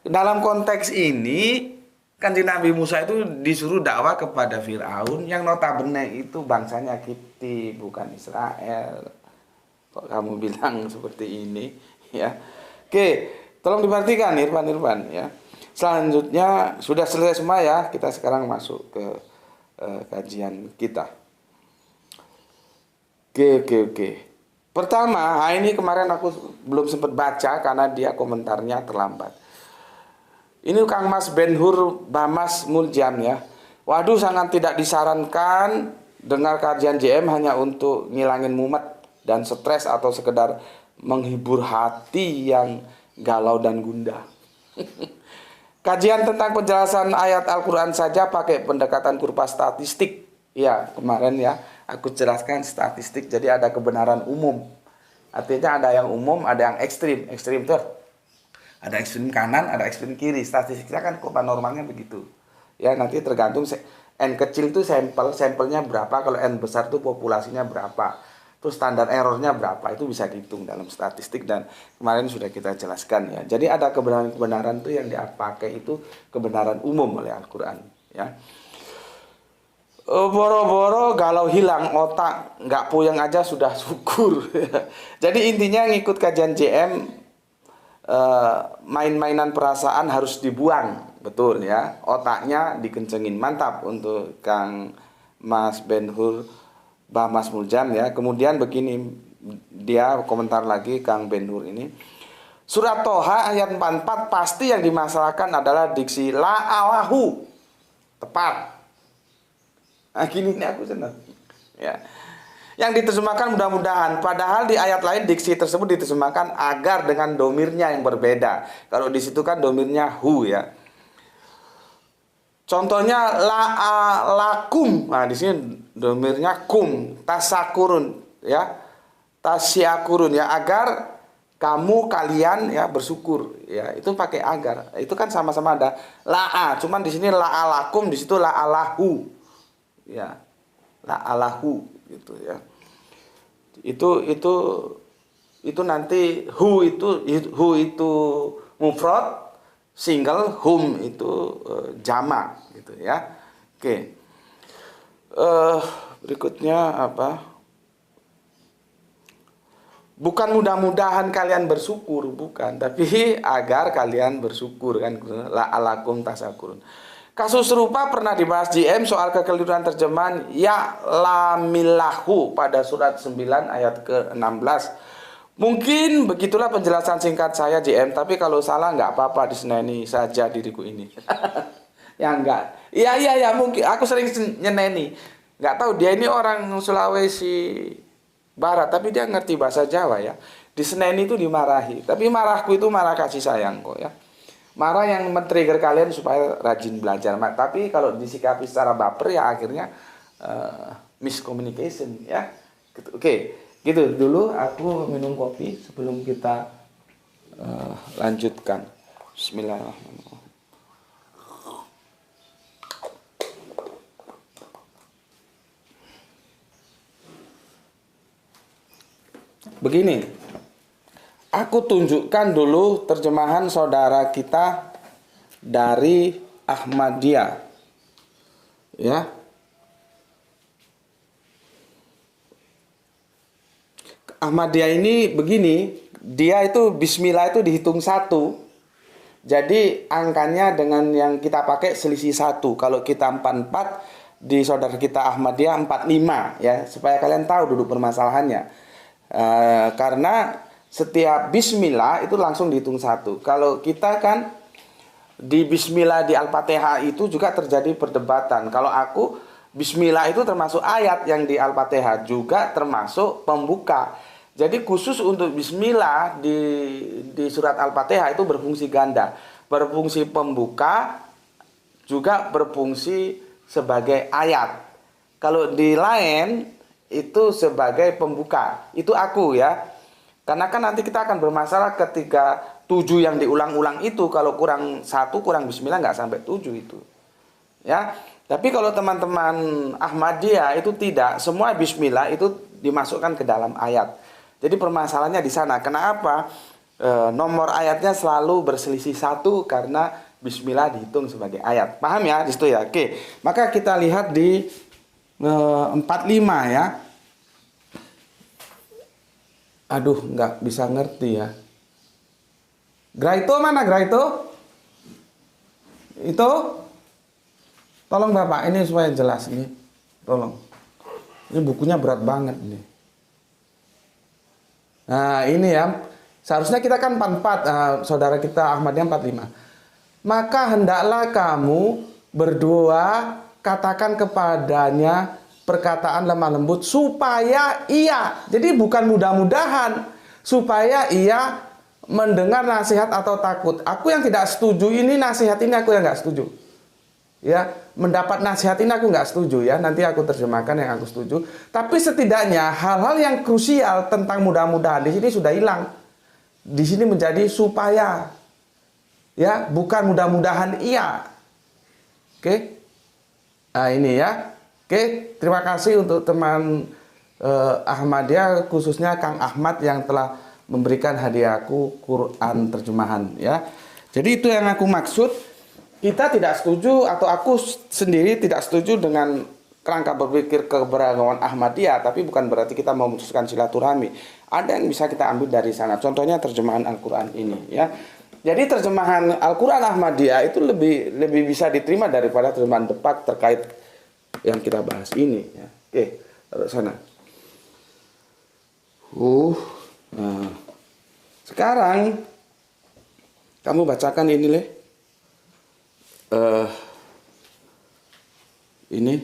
Dalam konteks ini, Kanjeng Nabi Musa itu disuruh dakwah kepada Firaun yang notabene itu bangsanya Kipti, bukan Israel. Kok kamu bilang seperti ini, ya? Oke, tolong diperhatikan Irfan ya. Selanjutnya sudah selesai semua ya. Kita sekarang masuk ke kajian kita. Oke. Pertama, ini kemarin aku belum sempat baca karena dia komentarnya terlambat. Ini Kang Mas Ben-Hur Bamas Muljam ya. Waduh, sangat tidak disarankan dengar kajian JM hanya untuk ngilangin mumet dan stres atau sekedar menghibur hati yang galau dan gundah. Kajian tentang penjelasan ayat Al-Quran saja pakai pendekatan kurva statistik. Ya, kemarin ya aku jelaskan statistik, jadi ada kebenaran umum. Artinya ada yang umum, ada yang ekstrim. Ekstrim itu ada ekstrim kanan, ada ekstrim kiri. Statistiknya kan kurva normalnya begitu. Ya, nanti tergantung N kecil itu sampelnya berapa, kalau N besar itu populasinya berapa. Terus standar errornya berapa, itu bisa dihitung dalam statistik dan kemarin sudah kita jelaskan ya. Jadi ada kebenaran-kebenaran itu yang dipakai itu kebenaran umum oleh Al-Quran ya. Boro-boro galau hilang otak, nggak puyeng aja sudah syukur. Jadi intinya ngikut kajian JM, main-mainan perasaan harus dibuang, betul ya. Otaknya dikencengin, mantap untuk Kang Mas Ben-Hur Bamas Muljam ya. Kemudian begini, dia komentar lagi Kang Ben-Hur ini. Surat Toha ayat 44 pasti yang dimasalahkan adalah diksi la'alahu. Tepat. Nah gini nih aku senang ya. Yang diterjemahkan mudah-mudahan, padahal di ayat lain diksi tersebut diterjemahkan agar dengan domirnya yang berbeda. Kalau di situ kan domirnya hu ya. Contohnya la'alakum. Nah di sini domirnya kum, tasakurun ya. Tasyakurun ya, agar kalian ya bersyukur ya. Itu pakai agar. Itu kan sama-sama ada la'a, cuman di sini la'alakum, di situ la'alahu. Ya. La'alahu gitu ya. Itu nanti hu itu mufrad, single, hum itu jamak gitu ya. Oke. Berikutnya apa? Bukan mudah-mudahan kalian bersyukur, bukan, tapi agar kalian bersyukur kan, la'alakum tasakurun. Kasus serupa pernah dibahas JM soal kekeliruan terjemahan ya lamillahu pada surat 9 ayat ke-16. Mungkin begitulah penjelasan singkat saya JM, tapi kalau salah nggak apa-apa, diseneni saja diriku ini. Ya enggak. Iya mungkin aku sering nyeneni. Nggak tahu dia ini orang Sulawesi Barat, tapi dia ngerti bahasa Jawa ya. Diseneni itu dimarahi, tapi marahku itu marah kasih sayang kok ya. Marah yang men-trigger kalian supaya rajin belajar. Tapi kalau disikapi secara baper ya akhirnya miscommunication ya. Oke, gitu dulu aku minum kopi sebelum kita lanjutkan. Bismillahirrahmanirrahim. Begini, aku tunjukkan dulu terjemahan saudara kita dari Ahmadiyah. Ya. Ahmadiyah ini begini, dia itu bismillah itu dihitung 1. Jadi angkanya dengan yang kita pakai selisih 1. Kalau kita 44, di saudara kita Ahmadiyah 45 ya, supaya kalian tahu duduk permasalahannya. Karena setiap bismillah itu langsung dihitung 1. Kalau kita kan di bismillah di Al-Fatihah itu juga terjadi perdebatan. Kalau aku bismillah itu termasuk ayat yang di Al-Fatihah, juga termasuk pembuka. Jadi khusus untuk bismillah di surat Al-Fatihah itu berfungsi ganda. Berfungsi pembuka, juga berfungsi sebagai ayat. Kalau di lain itu sebagai pembuka. Itu aku ya. Karena kan nanti kita akan bermasalah ketika 7 yang diulang-ulang itu, kalau kurang 1 kurang bismillah nggak sampai 7 itu. Ya. Tapi kalau teman-teman Ahmadiyah itu tidak, semua bismillah itu dimasukkan ke dalam ayat. Jadi permasalahannya di sana. Kenapa nomor ayatnya selalu berselisih 1? Karena bismillah dihitung sebagai ayat. Paham ya di situ ya? Oke. Maka kita lihat di 45 ya. Aduh, nggak bisa ngerti ya. Graito mana Graito? Itu? Tolong Bapak, ini supaya jelas ini. Tolong. Ini bukunya berat banget ini. Nah ini ya, seharusnya kita kan 44, saudara kita Ahmadiyah 45. Maka hendaklah kamu berdua katakan kepadanya perkataan lemah lembut supaya ia, jadi bukan mudah-mudahan, supaya ia mendengar nasihat atau takut. Aku yang tidak setuju ini, nasihat ini aku yang nggak setuju. Ya, mendapat nasihat ini aku nggak setuju ya. Nanti aku terjemahkan yang aku setuju. Tapi setidaknya hal-hal yang krusial tentang mudah-mudahan di sini sudah hilang. Di sini menjadi supaya, ya, bukan mudah-mudahan iya. Oke, nah ini ya. Oke, terima kasih untuk teman Ahmadiyah, khususnya Kang Ahmad yang telah memberikan hadiahku Quran terjemahan ya. Jadi itu yang aku maksud. Kita tidak setuju, atau aku sendiri tidak setuju dengan kerangka berpikir keberagaman Ahmadiyah, tapi bukan berarti kita memutuskan silaturahmi. Ada yang bisa kita ambil dari sana. Contohnya terjemahan Al-Quran ini ya. Jadi terjemahan Al-Quran Ahmadiyah itu lebih bisa diterima daripada terjemahan Depak terkait yang kita bahas ini ya. Oke, taruh sana. Nah. Sekarang kamu bacakan ini leh. Ini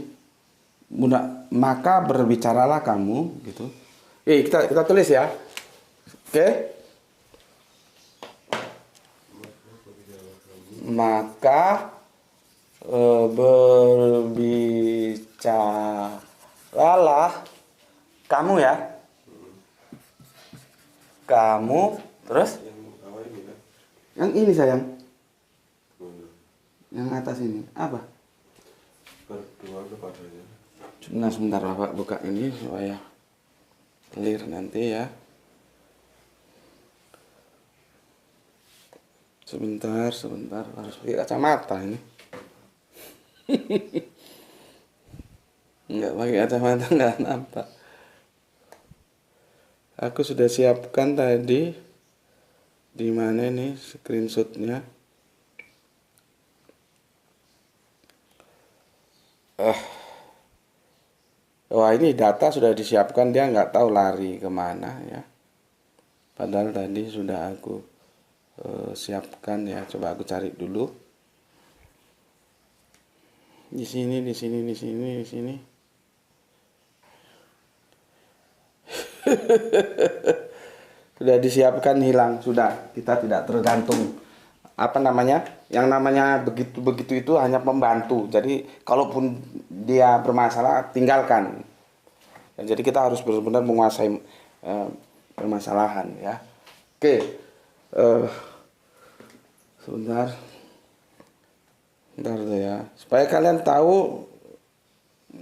maka berbicaralah kamu gitu. Kita tulis ya. Oke. Maka berbicaralah kamu ya. Kamu terus yang ini sayang. Yang atas ini apa? Berdua kepadanya. Nah sebentar Bapak buka ini supaya clear nanti ya. Sebentar harus pakai kacamata ini. Nggak pakai kacamata nggak nampak. Aku sudah siapkan tadi. Di mana nih screenshotnya? Wah ini data sudah disiapkan, dia nggak tahu lari kemana ya. Padahal tadi sudah aku siapkan ya. Coba aku cari dulu. Di sini. Sudah disiapkan, hilang sudah. Kita tidak tergantung yang namanya begitu itu hanya pembantu. Jadi kalaupun dia bermasalah tinggalkan. Dan jadi kita harus benar-benar menguasai permasalahan ya. Oke, sebentar tuh ya, supaya kalian tahu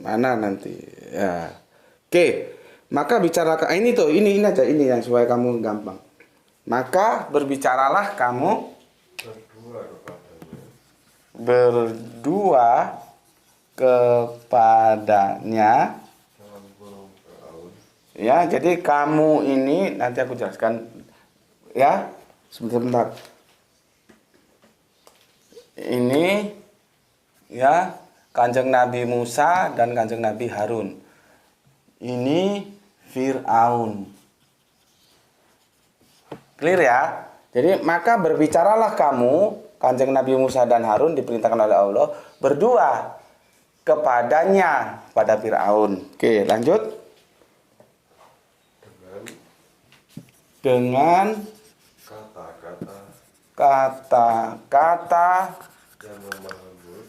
mana nanti ya. Oke, maka bicarakan ini aja, ini yang supaya kamu gampang. Maka berbicaralah kamu Berdua kepadanya. berdua kepadanya. dalam kurung Fir'aun. Ya, jadi kamu ini nanti aku jelaskan ya. Sebentar. Ini ya Kanjeng Nabi Musa dan Kanjeng Nabi Harun. Ini Fir'aun. Clear ya? Jadi maka berbicaralah kamu, Kanjeng Nabi Musa dan Harun diperintahkan oleh Allah berdua kepadanya pada Fir'aun. Oke, lanjut. Dengan kata-kata yang lemah lembut,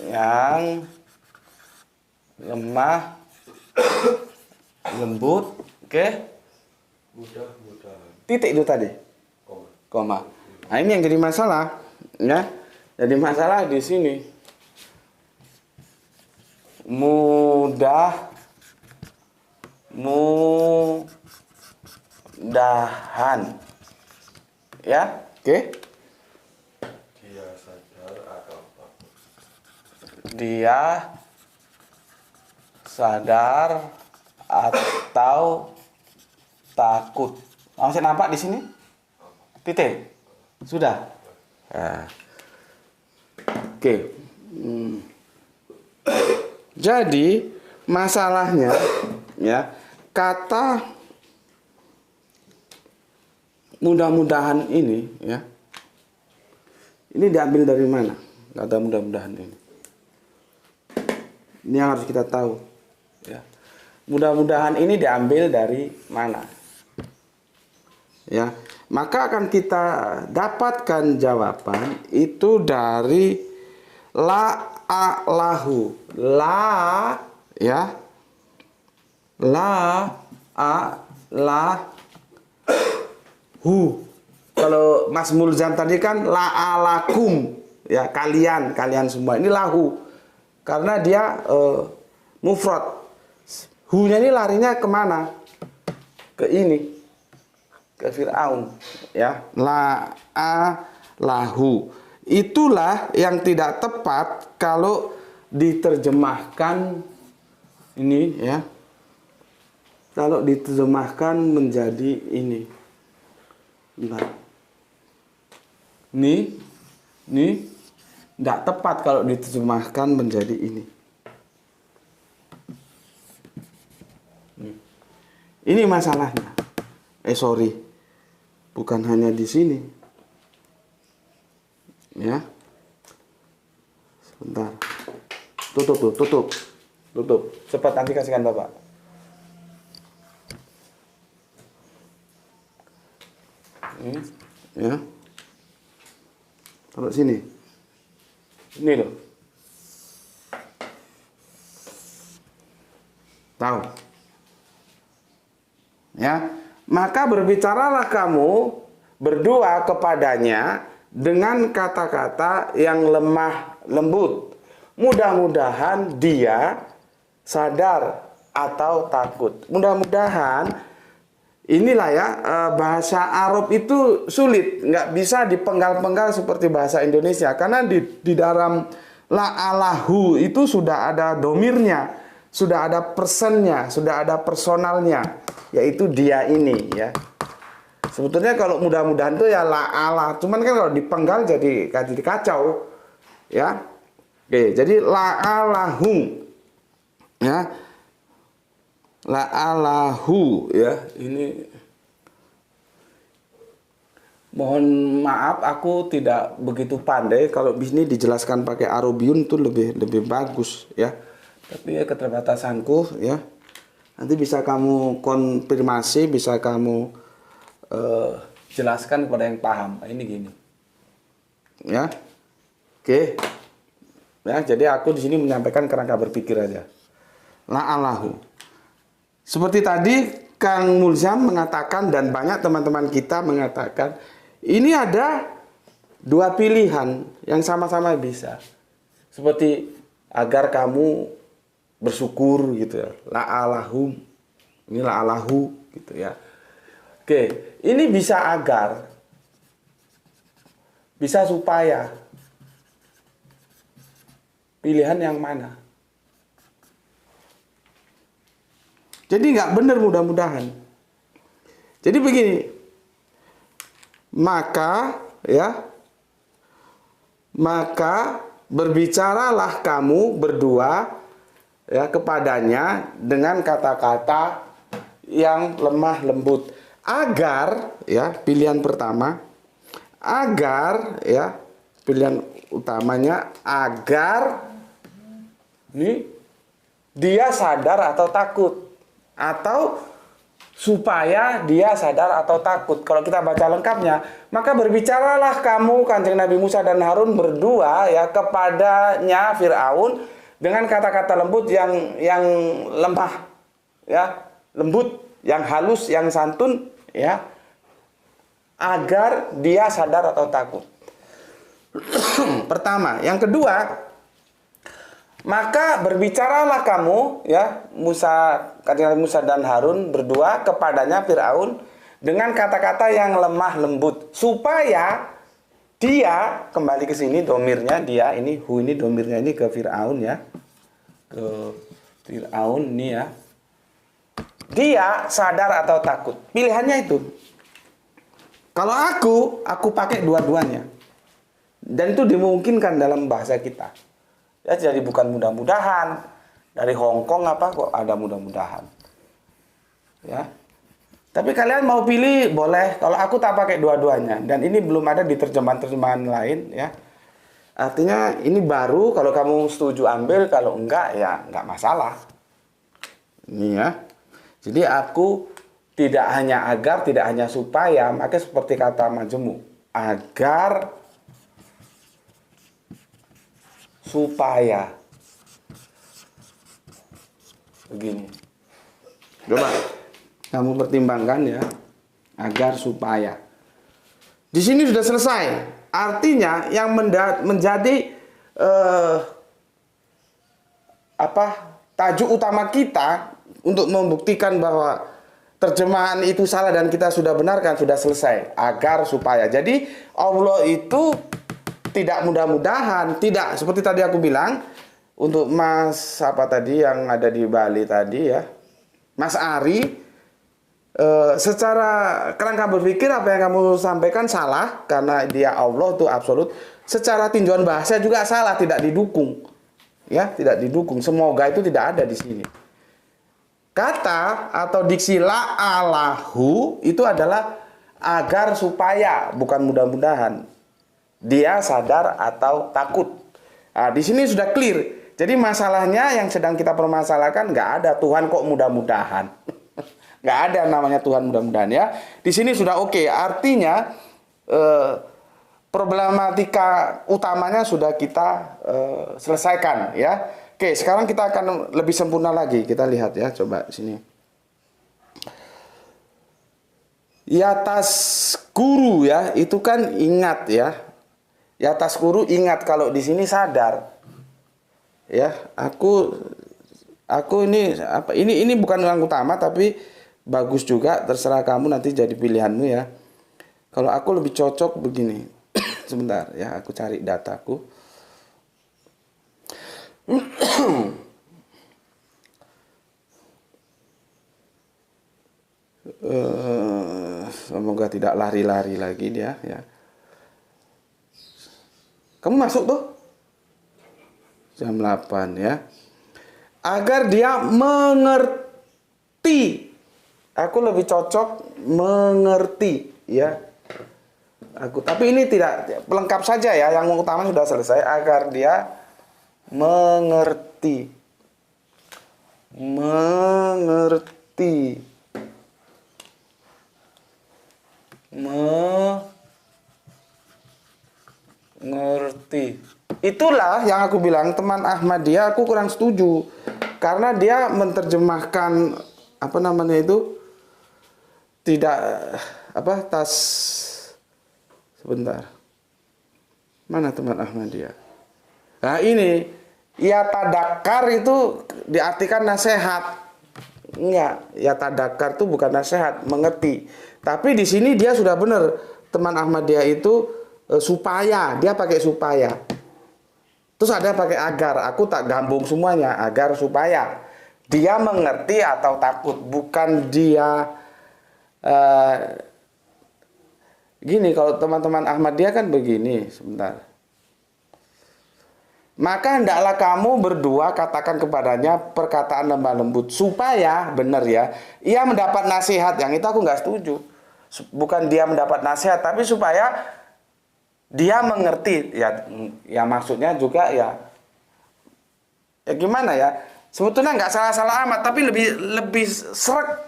yang lemah lembut, oke? mudah-mudahan, Titik itu tadi, koma. Nah ini yang jadi masalah, ya. Jadi masalah di sini. Mudahan, ya, oke? dia sadar atau takut, Dia sadar atau takut. Masih nampak di sini? Titik. Sudah. Nah. Oke. Jadi masalahnya ya kata mudah-mudahan ini ya. Ini diambil dari mana? Kata mudah-mudahan ini. Ini yang harus kita tahu. Ya. Mudah-mudahan ini diambil dari mana? Ya, maka akan kita dapatkan jawaban itu dari la'alahu. La ya. La'alahu. Kalau Mas Mulzam tadi kan la'alakum, ya kalian semua. Ini lahu. Karena dia mufrad. Hu-nya ini larinya kemana? Ke ini. Ke Fir'aun, ya. La'alahu. Itulah yang tidak tepat kalau diterjemahkan ini, ya. Kalau diterjemahkan menjadi ini. Bentar. Ini tidak tepat kalau diterjemahkan menjadi ini. Ini masalahnya. Sorry, bukan hanya di sini. Ya, sebentar. Tutup. Cepat nanti kasihkan Bapak. Ini, ya. Taruh sini. Ini loh. Tahu? Ya, maka berbicaralah kamu berdua kepadanya dengan kata-kata yang lemah lembut. Mudah-mudahan dia sadar atau takut. Mudah-mudahan inilah ya, bahasa Arab itu sulit, nggak bisa dipenggal-penggal seperti bahasa Indonesia karena di dalam la'alahu itu sudah ada domirnya, sudah ada personnya, sudah ada personalnya, yaitu dia ini ya. Sebetulnya kalau mudah-mudahan itu ya la'ala, cuman kan kalau dipenggal jadi kacau ya. Oke, jadi la'alahu ya. La'alahu ya. Ini mohon maaf aku tidak begitu pandai, kalau bisnis dijelaskan pakai Arabiun itu lebih bagus ya. Tapi ya keterbatasanku ya. Nanti bisa kamu konfirmasi, bisa kamu jelaskan kepada yang paham. Ini gini. Ya. Oke. Ya, jadi aku di sini menyampaikan kerangka berpikir aja. La'alahu. Seperti tadi Kang Mulzam mengatakan dan banyak teman-teman kita mengatakan, ini ada dua pilihan yang sama-sama bisa. Seperti agar kamu bersyukur gitu ya. La'alahum. Ini la'alahu gitu ya. Oke, ini bisa agar, bisa supaya, Pilihan yang mana? Jadi nggak benar mudah-mudahan. Jadi begini, maka berbicaralah kamu berdua ya kepadanya dengan kata-kata yang lemah lembut, agar ya pilihan pertama, agar ya pilihan utamanya agar ini dia sadar atau takut, atau supaya dia sadar atau takut. Kalau kita baca lengkapnya, maka berbicaralah kamu Kanjeng Nabi Musa dan Harun berdua ya kepadanya Firaun dengan kata-kata lembut yang lemah ya, lembut, yang halus, yang santun ya, agar dia sadar atau takut. Pertama, yang kedua, maka berbicaralah kamu ya Kanjeng Nabi Musa dan Harun berdua kepadanya Firaun dengan kata-kata yang lemah lembut, supaya dia kembali ke sini, domirnya dia ini, ini domirnya ini ke Firaun ya, ke Firaun ini ya, dia sadar atau takut. Pilihannya itu. Kalau aku pakai dua-duanya. Dan itu dimungkinkan dalam bahasa kita. Ya, jadi bukan mudah-mudahan. Dari Hong Kong apa kok ada mudah-mudahan. Ya. Tapi kalian mau pilih boleh. Kalau aku tak pakai dua-duanya. Dan ini belum ada di terjemahan-terjemahan lain ya. Artinya ini baru, kalau kamu setuju ambil, kalau enggak ya enggak masalah. Ini ya. Jadi aku tidak hanya agar, tidak hanya supaya, maka seperti kata majemuk, agar supaya. Begini. Coba kamu pertimbangkan ya, agar supaya. Di sini sudah selesai. Artinya yang menjadi tajuk utama kita untuk membuktikan bahwa terjemahan itu salah dan kita sudah benarkan, sudah selesai. Agar supaya. Jadi Allah itu tidak mudah-mudahan, tidak seperti tadi aku bilang untuk Mas yang ada di Bali tadi ya, Mas Ari, secara kerangka berpikir apa yang kamu sampaikan salah karena dia Allah itu absolut. Secara tinjauan bahasa juga salah, tidak didukung, ya tidak didukung. Semoga itu tidak ada di sini. Kata atau diksi la'alahu itu adalah agar supaya, bukan mudah-mudahan. Dia sadar atau takut. Nah, di sini sudah clear. Jadi masalahnya yang sedang kita permasalahkan nggak ada Tuhan kok mudah-mudahan. Nggak ada namanya Tuhan mudah-mudahan ya. Di sini sudah oke. Artinya problematika utamanya sudah kita selesaikan ya. Oke, sekarang kita akan lebih sempurna lagi. Kita lihat ya, coba sini. Yatas guru ya, itu kan ingat ya. Yatas guru ingat, kalau di sini sadar. Ya, aku ini bukan yang utama tapi bagus juga, terserah kamu nanti jadi pilihanmu ya. Kalau aku lebih cocok begini. Sebentar ya, aku cari dataku. Semoga tidak lari-lari lagi dia ya. Kamu masuk tuh jam 8 ya. Agar dia mengerti. Aku lebih cocok mengerti ya. Tapi ini tidak pelengkap saja ya. Yang utama sudah selesai. Agar dia mengerti. Mengerti. Mengerti. Itulah yang aku bilang, teman Ahmadiyah aku kurang setuju. Karena dia menerjemahkan tidak sebentar. Mana teman Ahmadiyah? Nah ini, ya tadakar itu diartikan nasihat. Enggak, ya tadakar itu bukan nasihat, mengerti. Tapi di sini dia sudah benar, teman Ahmadiyah itu supaya, dia pakai supaya. Terus ada pakai agar, aku tak gabung semuanya, agar supaya dia mengerti atau takut, bukan dia gini. Kalau teman-teman Ahmadiyah kan begini, sebentar. Maka hendaklah kamu berdua katakan kepadanya perkataan lemah lembut supaya benar ya, ia mendapat nasihat. Yang itu aku nggak setuju. Bukan dia mendapat nasihat, tapi supaya dia mengerti. Ya maksudnya juga ya gimana ya? Sebetulnya nggak salah-salah amat, tapi lebih srek.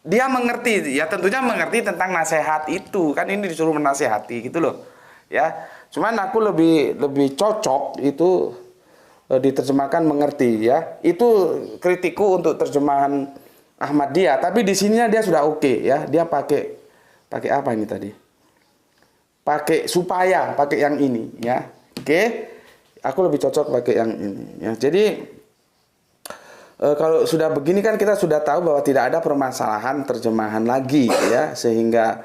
Dia mengerti, ya tentunya mengerti tentang nasihat itu. Kan ini disuruh menasehati gitu loh. Ya. Cuman aku lebih cocok itu diterjemahkan mengerti ya. Itu kritiku untuk terjemahan Ahmadiyah, tapi di sininya dia sudah oke ya. Dia pakai apa ini tadi? Pakai supaya, pakai yang ini ya. Oke. Aku lebih cocok pakai yang ini ya. Jadi kalau sudah begini kan kita sudah tahu bahwa tidak ada permasalahan terjemahan lagi ya, sehingga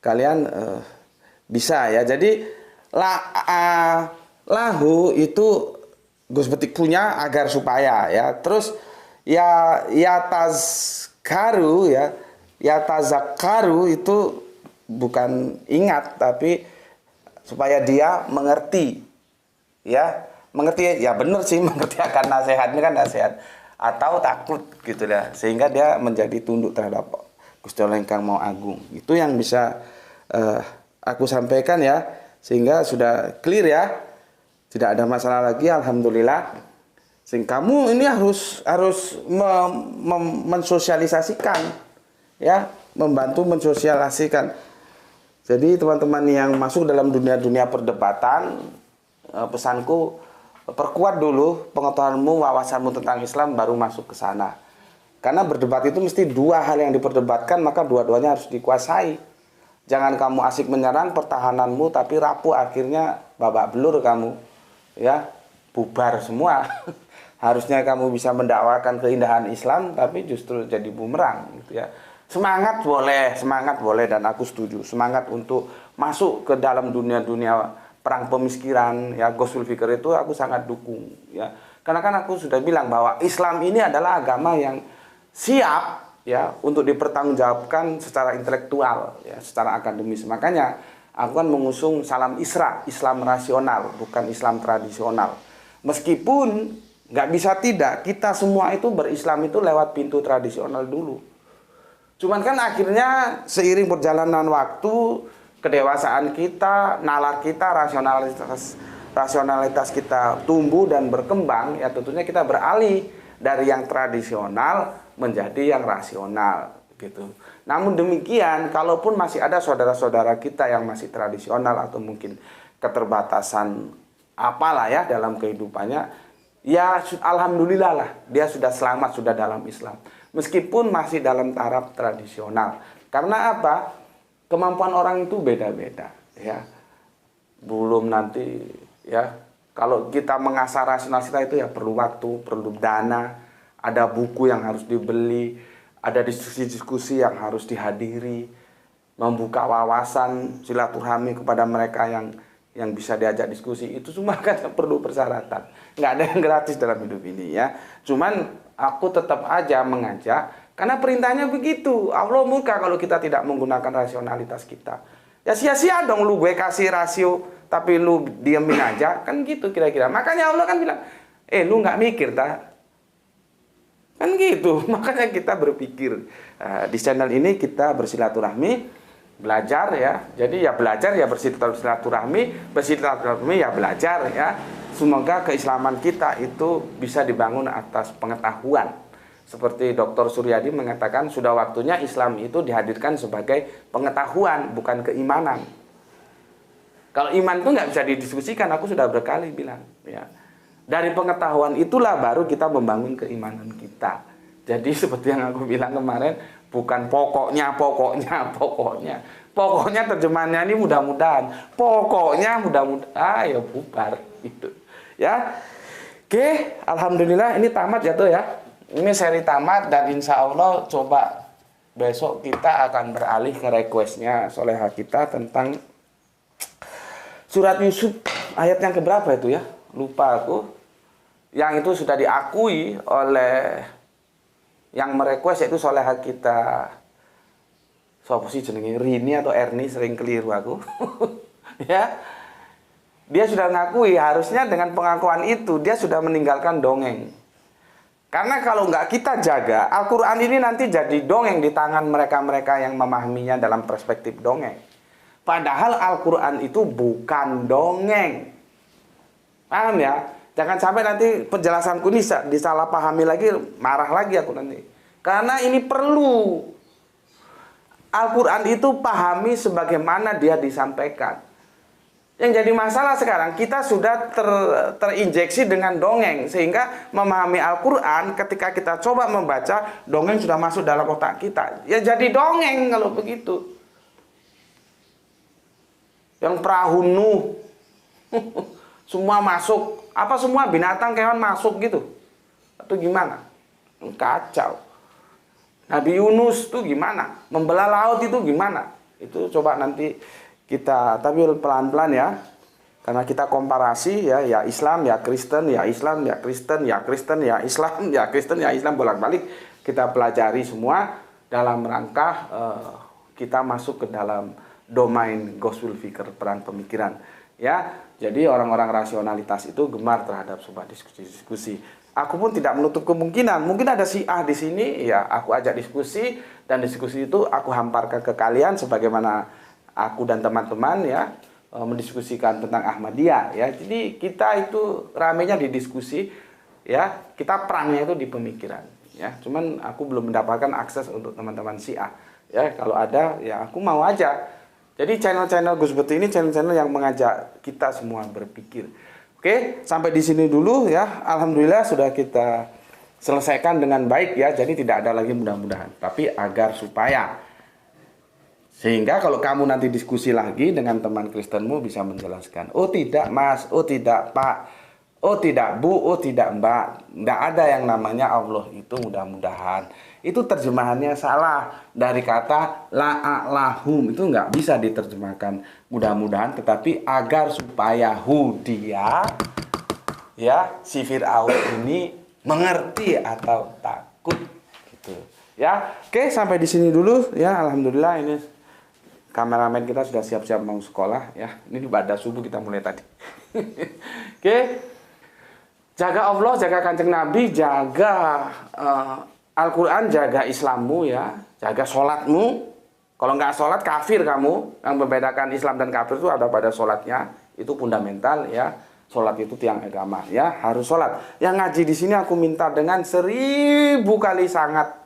kalian bisa ya. Jadi lahu itu Gus Betik punya agar supaya ya. Terus ya tazkaru ya. Ya tazakaru itu bukan ingat, tapi supaya dia mengerti. Ya, mengerti ya benar sih, mengerti akan nasihat ini kan nasihat atau takut gitu ya. Sehingga dia menjadi tunduk terhadap Gusti Allah Ingkang Maha Agung. Itu yang bisa aku sampaikan ya. Sehingga sudah clear ya, tidak ada masalah lagi, alhamdulillah. Sehingga kamu ini harus mensosialisasikan, ya, membantu mensosialisasikan. Jadi teman-teman yang masuk dalam dunia perdebatan, pesanku perkuat dulu pengetahuanmu, wawasanmu tentang Islam, baru masuk ke sana. Karena berdebat itu mesti dua hal yang diperdebatkan, maka dua-duanya harus dikuasai. Jangan kamu asik menyerang pertahananmu tapi rapuh, akhirnya babak belur kamu. Ya, bubar semua. Harusnya kamu bisa mendakwakan keindahan Islam tapi justru jadi bumerang gitu ya. Semangat boleh dan aku setuju. Semangat untuk masuk ke dalam dunia-dunia perang pemiskiran ya, Ghostul Fikr itu aku sangat dukung ya. Karena kan aku sudah bilang bahwa Islam ini adalah agama yang siap ya untuk dipertanggungjawabkan secara intelektual ya, secara akademis. Makanya aku kan mengusung salam Isra, Islam rasional, bukan Islam tradisional. Meskipun nggak bisa tidak, kita semua itu berislam itu lewat pintu tradisional dulu. Cuman kan akhirnya seiring perjalanan waktu, kedewasaan kita, nalar kita, rasionalitas kita tumbuh dan berkembang, ya tentunya kita beralih dari yang tradisional menjadi yang rasional gitu. Namun demikian, kalaupun masih ada saudara-saudara kita yang masih tradisional atau mungkin keterbatasan apalah ya dalam kehidupannya, ya alhamdulillah lah dia sudah selamat, sudah dalam Islam. Meskipun masih dalam taraf tradisional. Karena apa? Kemampuan orang itu beda-beda ya. Belum nanti ya, kalau kita mengasah rasionalitas itu ya perlu waktu, perlu dana. Ada buku yang harus dibeli, ada diskusi-diskusi yang harus dihadiri, membuka wawasan, silaturahmi kepada mereka yang bisa diajak diskusi, itu semua kan perlu persyaratan. Nggak ada yang gratis dalam hidup ini ya. Cuman aku tetap aja mengajak, karena perintahnya begitu. Allah murka kalau kita tidak menggunakan rasionalitas kita. Ya sia-sia dong lu gue kasih rasio, tapi lu diemin aja, kan gitu kira-kira. Makanya Allah kan bilang, lu nggak mikir tak? Kan gitu, makanya kita berpikir di channel ini kita bersilaturahmi, belajar ya. Jadi ya belajar ya bersilaturahmi ya belajar ya. Semoga keislaman kita itu bisa dibangun atas pengetahuan. Seperti Dr. Suryadi mengatakan, sudah waktunya Islam itu dihadirkan sebagai pengetahuan, bukan keimanan. Kalau iman itu nggak bisa didiskusikan, aku sudah berkali bilang ya. Dari pengetahuan itulah baru kita membangun keimanan kita. Jadi seperti yang aku bilang kemarin, bukan pokoknya. Pokoknya terjemahannya ini mudah-mudahan. Pokoknya mudah-mudahan, ya bubar itu. Ya. Oke, alhamdulillah ini tamat ya tuh ya. Ini seri tamat dan insya Allah coba besok kita akan beralih ke requestnya Soleha kita tentang surat Yusuf ayat yang keberapa itu ya? lupa aku, yang itu sudah diakui oleh yang merequest, yaitu soleha kita, siapa sih jenenge, Rini atau Erni, sering keliru aku. Ya, dia sudah ngakui, harusnya dengan pengakuan itu dia sudah meninggalkan dongeng. Karena kalau nggak kita jaga, Al-Quran ini nanti jadi dongeng di tangan mereka-mereka yang memahaminya dalam perspektif dongeng. Padahal Al-Quran itu bukan dongeng. Paham ya? Jangan sampai nanti penjelasanku ini disalahpahami lagi, marah lagi aku nanti. Karena ini perlu. Al-Quran itu pahami sebagaimana dia disampaikan. Yang jadi masalah sekarang, kita sudah terinjeksi dengan dongeng. Sehingga memahami Al-Quran, ketika kita coba membaca, dongeng sudah masuk dalam otak kita. Ya jadi dongeng kalau begitu. Yang perahu Nuh, semua masuk. Apa semua binatang, kewan masuk gitu? Atau gimana? Kacau. Nabi Yunus itu gimana? Membelah laut itu gimana? Itu coba nanti kita, tapi pelan-pelan ya. Karena kita komparasi ya Islam, ya Kristen, ya Islam, ya Kristen, ya Kristen, ya Islam, ya Kristen, ya Islam, bolak-balik kita pelajari semua dalam rangka kita masuk ke dalam domain gospel fikir, peran pemikiran. Ya, jadi orang-orang rasionalitas itu gemar terhadap sebuah diskusi-diskusi. Aku pun tidak menutup kemungkinan, mungkin ada Syiah di sini, ya aku ajak diskusi, dan diskusi itu aku hamparkan ke kalian sebagaimana aku dan teman-teman ya mendiskusikan tentang Ahmadiyah ya. Jadi kita itu ramenya di diskusi ya, kita perangnya itu di pemikiran ya. Cuman aku belum mendapatkan akses untuk teman-teman Syiah ya. Kalau ada ya aku mau aja. Jadi channel-channel Gus Bekti ini channel-channel yang mengajak kita semua berpikir. Oke, sampai di sini dulu ya. Alhamdulillah sudah kita selesaikan dengan baik ya. Jadi tidak ada lagi mudah-mudahan. Tapi agar supaya sehingga kalau kamu nanti diskusi lagi dengan teman Kristenmu bisa menjelaskan. Oh tidak mas, oh tidak pak, oh tidak bu, oh tidak mbak. Tidak ada yang namanya Allah itu mudah-mudahan. Itu terjemahannya salah. Dari kata la'alahum itu nggak bisa diterjemahkan mudah-mudahan. Tetapi agar supaya dia ya si Fir'aun ini mengerti atau takut gitu. Ya, oke sampai di sini dulu ya. Alhamdulillah ini kameramen kita sudah siap-siap mau sekolah ya. Ini ibadah subuh kita mulai tadi. Oke. Jaga Allah, jaga Kanjeng Nabi, jaga Al-Quran, jaga Islammu ya. Jaga sholatmu. Kalau nggak sholat kafir kamu. Yang membedakan Islam dan kafir itu ada pada sholatnya. Itu fundamental ya. Sholat itu tiang agama ya. Harus sholat. Yang ngaji di sini aku minta dengan 1000 kali sangat.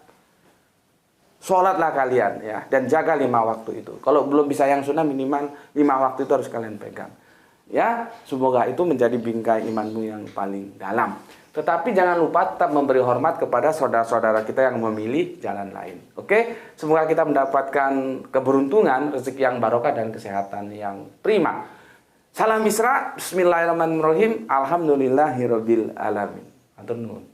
Sholatlah kalian ya, dan jaga 5 waktu itu. Kalau belum bisa yang sunnah minimal 5 waktu itu harus kalian pegang. Ya, semoga itu menjadi bingkai imanmu yang paling dalam. Tetapi jangan lupa tetap memberi hormat kepada saudara-saudara kita yang memilih jalan lain. Oke, semoga kita mendapatkan keberuntungan, rezeki yang barokah dan kesehatan yang prima. Salam Isra, Bismillahirrahmanirrahim, Alhamdulillahirabbil alamin. Atur nuhun.